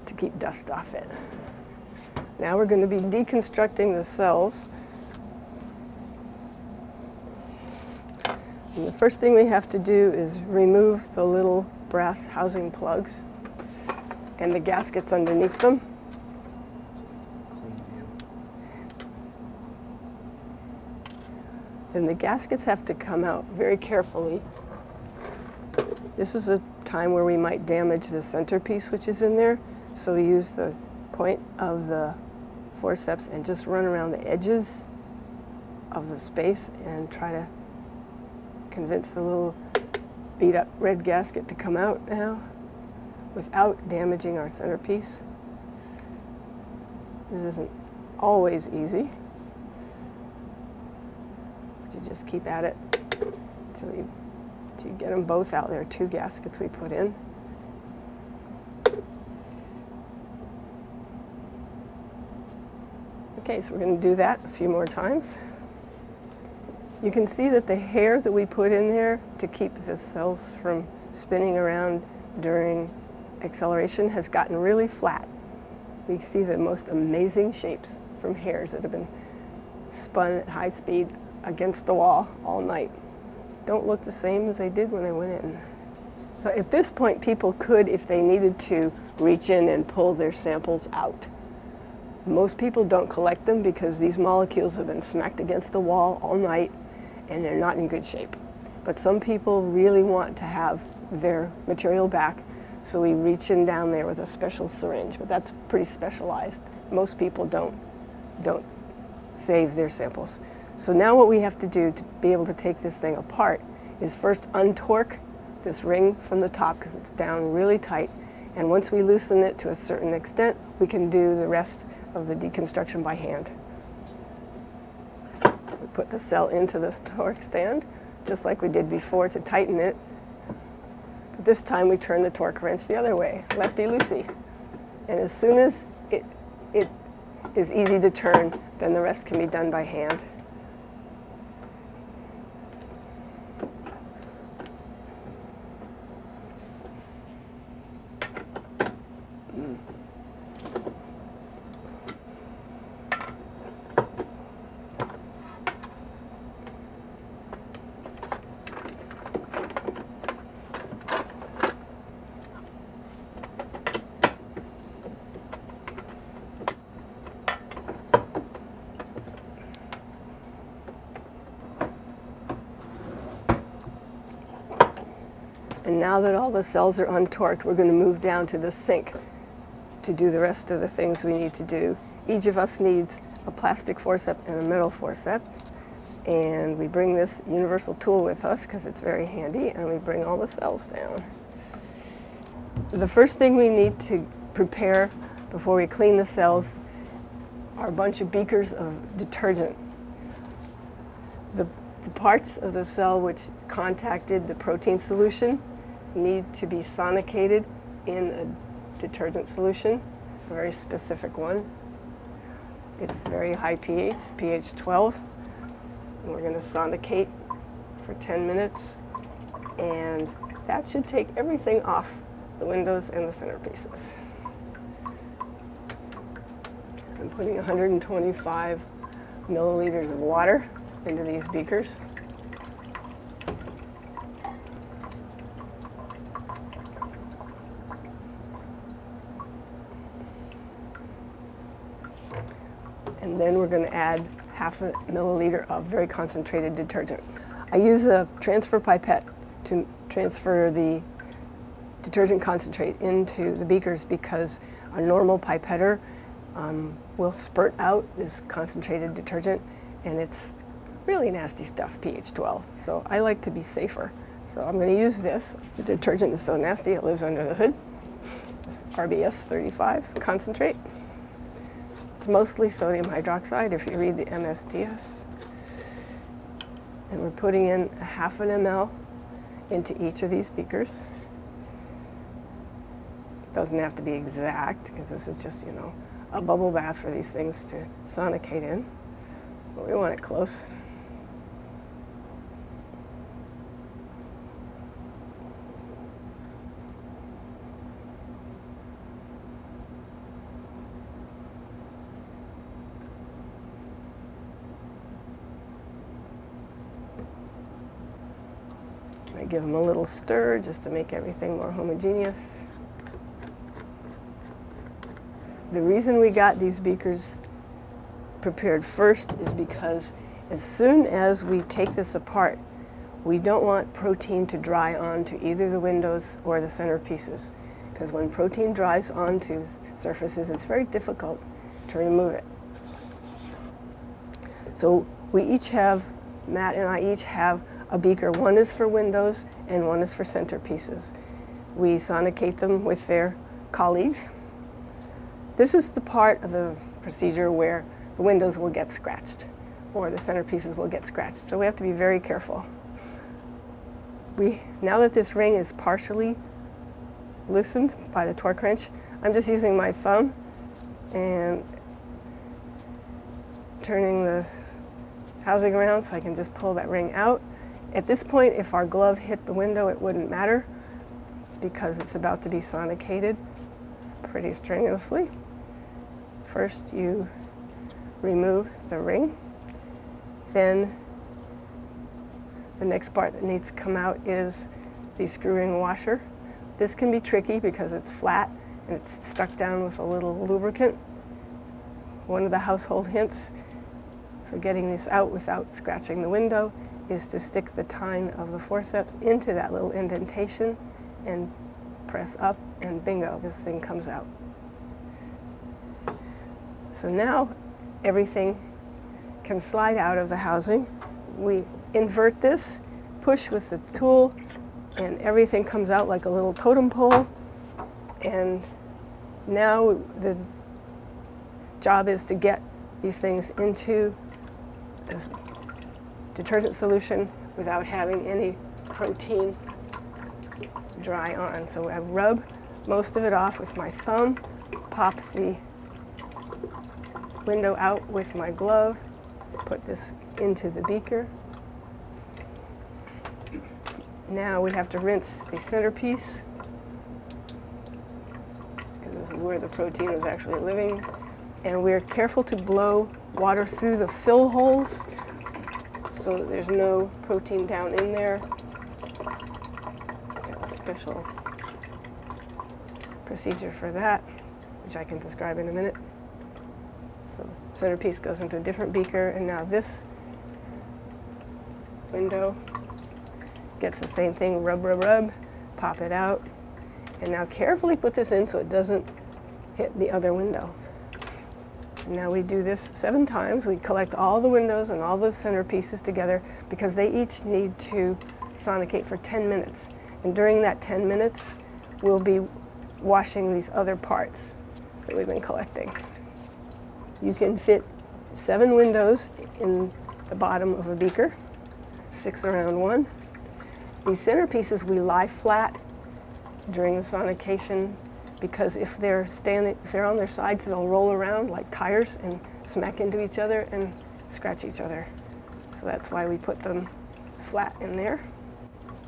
to keep dust off it. Now we're going to be deconstructing the cells. And the first thing we have to do is remove the little brass housing plugs and the gaskets underneath them. Then the gaskets have to come out very carefully. This is a time where we might damage the centerpiece which is in there, so we use the point of the forceps and just run around the edges of the space and try to convince the little beat up red gasket to come out now without damaging our centerpiece. This isn't always easy, but you just keep at it until you get them both out. There are 2 gaskets we put in. Okay, so we're going to do that a few more times. You can see that the hair that we put in there to keep the cells from spinning around during acceleration has gotten really flat. We see the most amazing shapes from hairs that have been spun at high speed against the wall all night. Don't look the same as they did when they went in. So at this point, people could, if they needed to, reach in and pull their samples out. Most people don't collect them because these molecules have been smacked against the wall all night and they're not in good shape. But some people really want to have their material back, so we reach in down there with a special syringe, but that's pretty specialized. Most people don't save their samples. So now what we have to do to be able to take this thing apart is first untorque this ring from the top because it's down really tight, and once we loosen it to a certain extent, we can do the rest of the deconstruction by hand. We put the cell into this torque stand, just like we did before to tighten it. But this time we turn the torque wrench the other way, lefty-loosey. And as soon as it is easy to turn, then the rest can be done by hand. And now that all the cells are untorqued, we're going to move down to the sink to do the rest of the things we need to do. Each of us needs a plastic forceps and a metal forceps. And we bring this universal tool with us because it's very handy, and we bring all the cells down. The first thing we need to prepare before we clean the cells are a bunch of beakers of detergent. The parts of the cell which contacted the protein solution need to be sonicated in a detergent solution, a very specific one. It's very high pH, pH 12. And we're going to sonicate for 10 minutes, and that should take everything off the windows and the centerpieces. I'm putting 125 milliliters of water into these beakers. And then we're going to add half a milliliter of very concentrated detergent. I use a transfer pipette to transfer the detergent concentrate into the beakers because a normal pipetter will spurt out this concentrated detergent, and it's really nasty stuff, pH 12. So I like to be safer. So I'm going to use this. The detergent is so nasty it lives under the hood. RBS 35 concentrate. It's mostly sodium hydroxide if you read the MSDS. And we're putting in a half an ml into each of these beakers. It doesn't have to be exact because this is just, a bubble bath for these things to sonicate in. But we want it close. Give them a little stir just to make everything more homogeneous. The reason we got these beakers prepared first is because as soon as we take this apart, we don't want protein to dry onto either the windows or the centerpieces, because when protein dries onto surfaces, it's very difficult to remove it. So we each have, Matt and I each have a beaker. One is for windows and one is for centerpieces. We sonicate them with their colleagues. This is the part of the procedure where the windows will get scratched or the centerpieces will get scratched. So we have to be very careful. Now that this ring is partially loosened by the torque wrench, I'm just using my thumb and turning the housing around so I can just pull that ring out. At this point, if our glove hit the window, it wouldn't matter because it's about to be sonicated pretty strenuously. First, you remove the ring. Then the next part that needs to come out is the screw-ring washer. This can be tricky because it's flat and it's stuck down with a little lubricant. One of the household hints for getting this out without scratching the window is to stick the tine of the forceps into that little indentation and press up, and bingo, this thing comes out. So now everything can slide out of the housing. We invert this, push with the tool, and everything comes out like a little totem pole. And now the job is to get these things into this detergent solution without having any protein dry on. So I rub most of it off with my thumb, pop the window out with my glove, put this into the beaker. Now we have to rinse the centerpiece, because this is where the protein is actually living. And we're careful to blow water through the fill holes so that there's no protein down in there. Got a special procedure for that, which I can describe in a minute. So the centerpiece goes into a different beaker, and now this window gets the same thing, rub, rub, rub, pop it out, and now carefully put this in so it doesn't hit the other windows. And now we do this 7 times. We collect all the windows and all the centerpieces together because they each need to sonicate for 10 minutes. And during that 10 minutes, we'll be washing these other parts that we've been collecting. You can fit 7 windows in the bottom of a beaker, 6 around one. These centerpieces we lie flat during the sonication because if they're on their sides, they'll roll around like tires and smack into each other and scratch each other. So that's why we put them flat in there.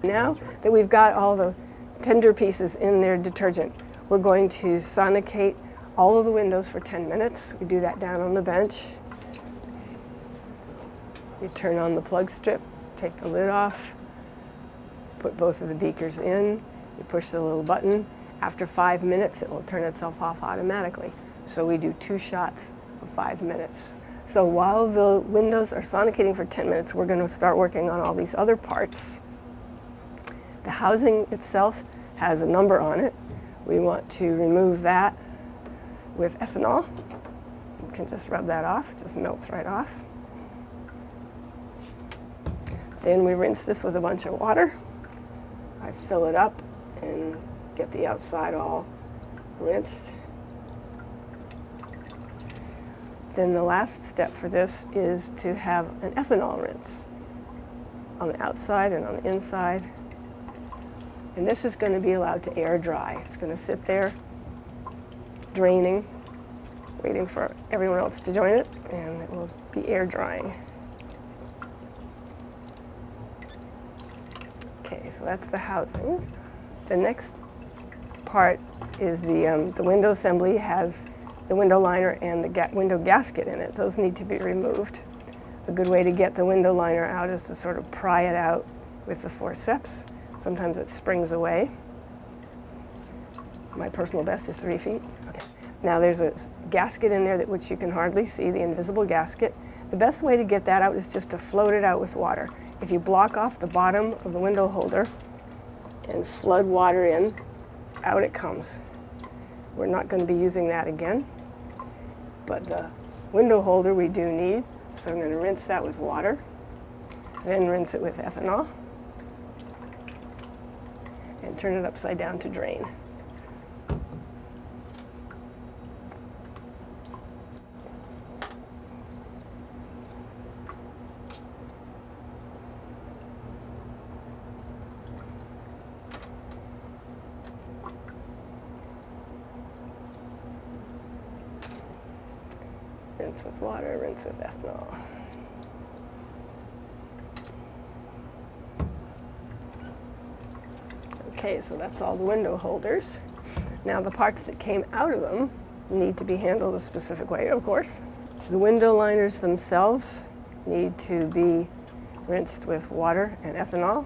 Now that we've got all the tender pieces in their detergent, we're going to sonicate all of the windows for 10 minutes. We do that down on the bench. You turn on the plug strip, take the lid off, put both of the beakers in, you push the little button. After 5 minutes, it will turn itself off automatically. So we do 2 shots of 5 minutes. So while the windows are sonicating for 10 minutes, we're going to start working on all these other parts. The housing itself has a number on it. We want to remove that with ethanol. You can just rub that off, it just melts right off. Then we rinse this with a bunch of water. I fill it up and get the outside all rinsed. Then the last step for this is to have an ethanol rinse on the outside and on the inside. And this is going to be allowed to air dry. It's going to sit there draining, waiting for everyone else to join it, and it will be air drying. Okay, so that's the housing. The next part is the window assembly. Has the window liner and the window gasket in it. Those need to be removed. A good way to get the window liner out is to sort of pry it out with the forceps. Sometimes it springs away. My personal best is 3 feet. Okay. Now there's a gasket in there which you can hardly see, the invisible gasket. The best way to get that out is just to float it out with water. If you block off the bottom of the window holder and flood water in, out it comes. We're not going to be using that again, but the window holder we do need, so I'm going to rinse that with water, then rinse it with ethanol, and turn it upside down to drain. Rinse with water, rinse with ethanol. Okay, so that's all the window holders. Now the parts that came out of them need to be handled a specific way, of course. The window liners themselves need to be rinsed with water and ethanol.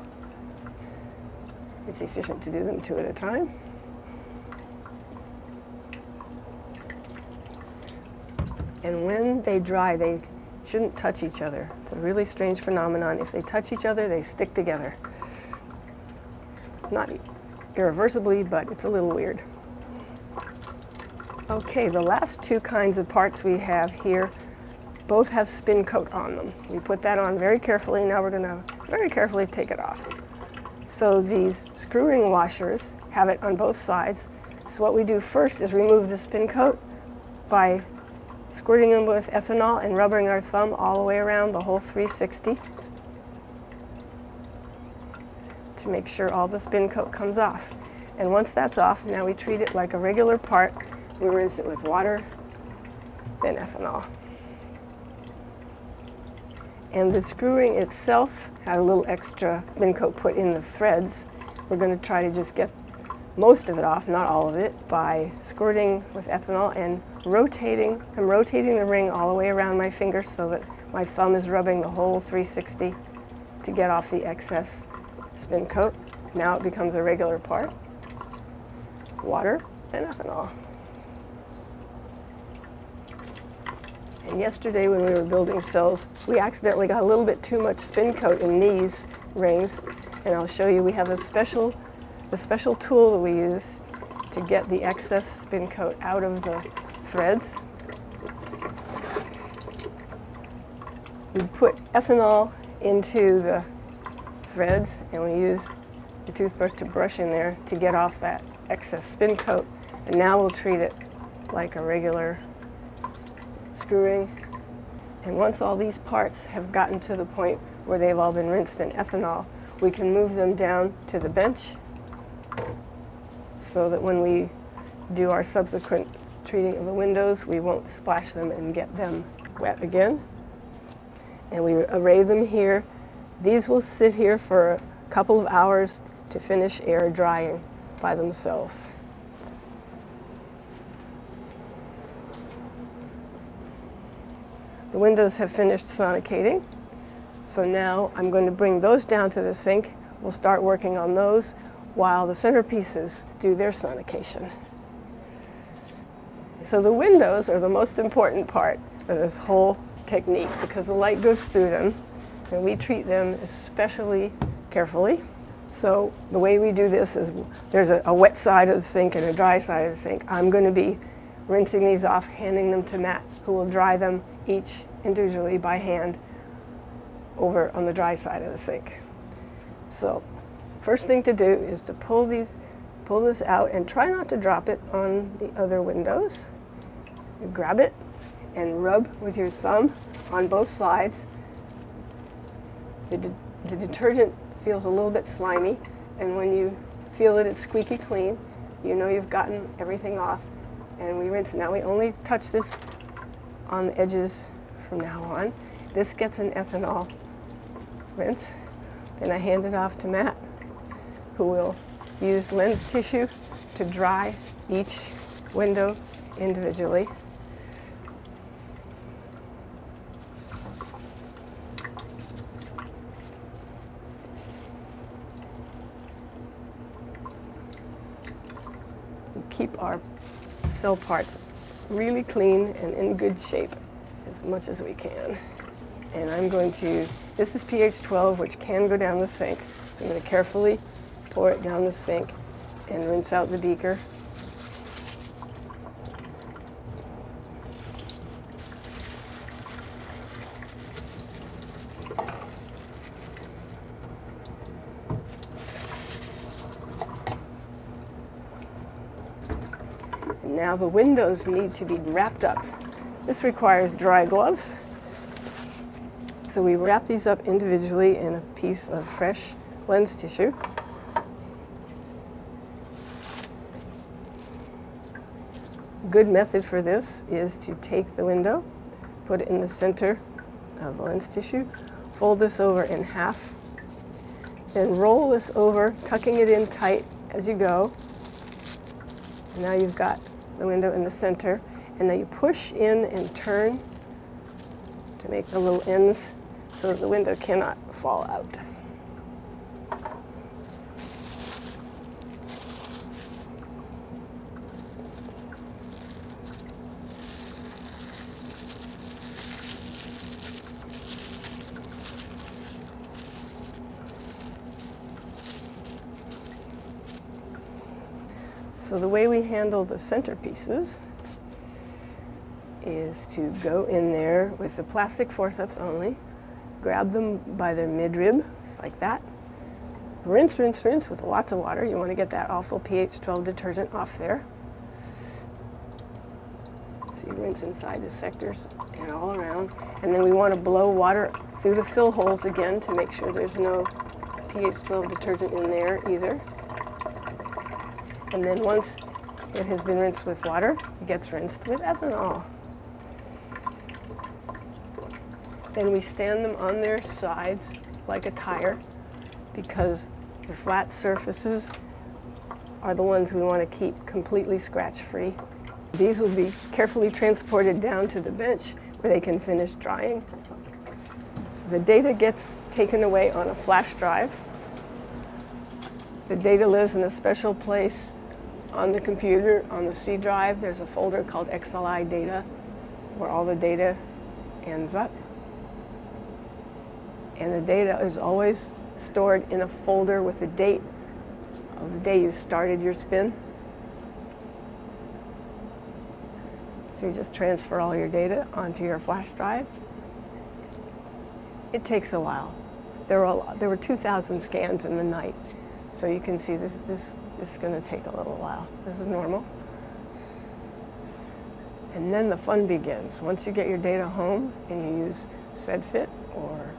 It's efficient to do them 2 at a time. And when they dry, they shouldn't touch each other. It's a really strange phenomenon. If they touch each other, they stick together. Not irreversibly, but it's a little weird. Okay, the last 2 kinds of parts we have here both have spin coat on them. We put that on very carefully. Now we're going to very carefully take it off. So these screw ring washers have it on both sides. So what we do first is remove the spin coat by squirting them with ethanol and rubbing our thumb all the way around the whole 360 to make sure all the spin coat comes off. And once that's off, now we treat it like a regular part. We rinse it with water, then ethanol. And the screw ring itself had a little extra spin coat put in the threads. We're going to try to just get most of it off, not all of it, by squirting with ethanol and rotating. I'm rotating the ring all the way around my finger so that my thumb is rubbing the whole 360 to get off the excess spin coat. Now it becomes a regular part. Water and ethanol. And yesterday when we were building cells, we accidentally got a little bit too much spin coat in these rings, and I'll show you we have a special tool that we use to get the excess spin coat out of the threads. We put ethanol into the threads and we use the toothbrush to brush in there to get off that excess spin coat. And now we'll treat it like a regular screw ring. And once all these parts have gotten to the point where they've all been rinsed in ethanol, we can move them down to the bench so that when we do our subsequent treating of the windows, we won't splash them and get them wet again. And we array them here. These will sit here for a couple of hours to finish air drying by themselves. The windows have finished sonicating, so now I'm going to bring those down to the sink. We'll start working on those while the centerpieces do their sonication. So the windows are the most important part of this whole technique because the light goes through them and we treat them especially carefully. So the way we do this is there's a wet side of the sink and a dry side of the sink. I'm going to be rinsing these off, handing them to Matt, who will dry them each individually by hand over on the dry side of the sink. So first thing to do is to pull this out and try not to drop it on the other windows. You grab it and rub with your thumb on both sides. The detergent feels a little bit slimy, and when you feel that it's squeaky clean, you know you've gotten everything off. And we rinse. Now we only touch this on the edges from now on. This gets an ethanol rinse. Then I hand it off to Matt, who will use lens tissue to dry each window individually. keep our cell parts really clean and in good shape as much as we can. And I'm going to, this is pH 12, which can go down the sink. So I'm going to carefully pour it down the sink and rinse out the beaker. Now the windows need to be wrapped up. This requires dry gloves. So we wrap these up individually in a piece of fresh lens tissue. A good method for this is to take the window, put it in the center of the lens tissue, fold this over in half, then roll this over, tucking it in tight as you go. And now you've got the window in the center, and then you push in and turn to make the little ends so that the window cannot fall out. So the way we handle the centerpieces is to go in there with the plastic forceps only, grab them by their midrib, like that. Rinse, rinse, rinse with lots of water. You want to get that awful pH 12 detergent off there. So you rinse inside the sectors and all around. And then we want to blow water through the fill holes again to make sure there's no pH 12 detergent in there either. And then once it has been rinsed with water, it gets rinsed with ethanol. Then we stand them on their sides like a tire, because the flat surfaces are the ones we want to keep completely scratch-free. These will be carefully transported down to the bench where they can finish drying. The data gets taken away on a flash drive. The data lives in a special place on the computer. On the C drive, there's a folder called XLI data where all the data ends up. And the data is always stored in a folder with the date of the day you started your spin. So you just transfer all your data onto your flash drive. It takes a while. There were 2,000 scans in the night. So you can see this is going to take a little while. This is normal. And then the fun begins. Once you get your data home and you use SedFit or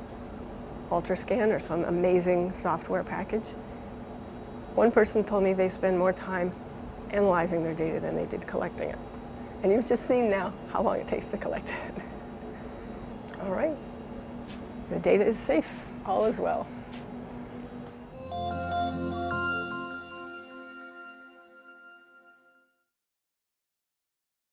Ultrascan or some amazing software package. One person told me they spend more time analyzing their data than they did collecting it. And you've just seen now how long it takes to collect it. All right. The data is safe. All is well.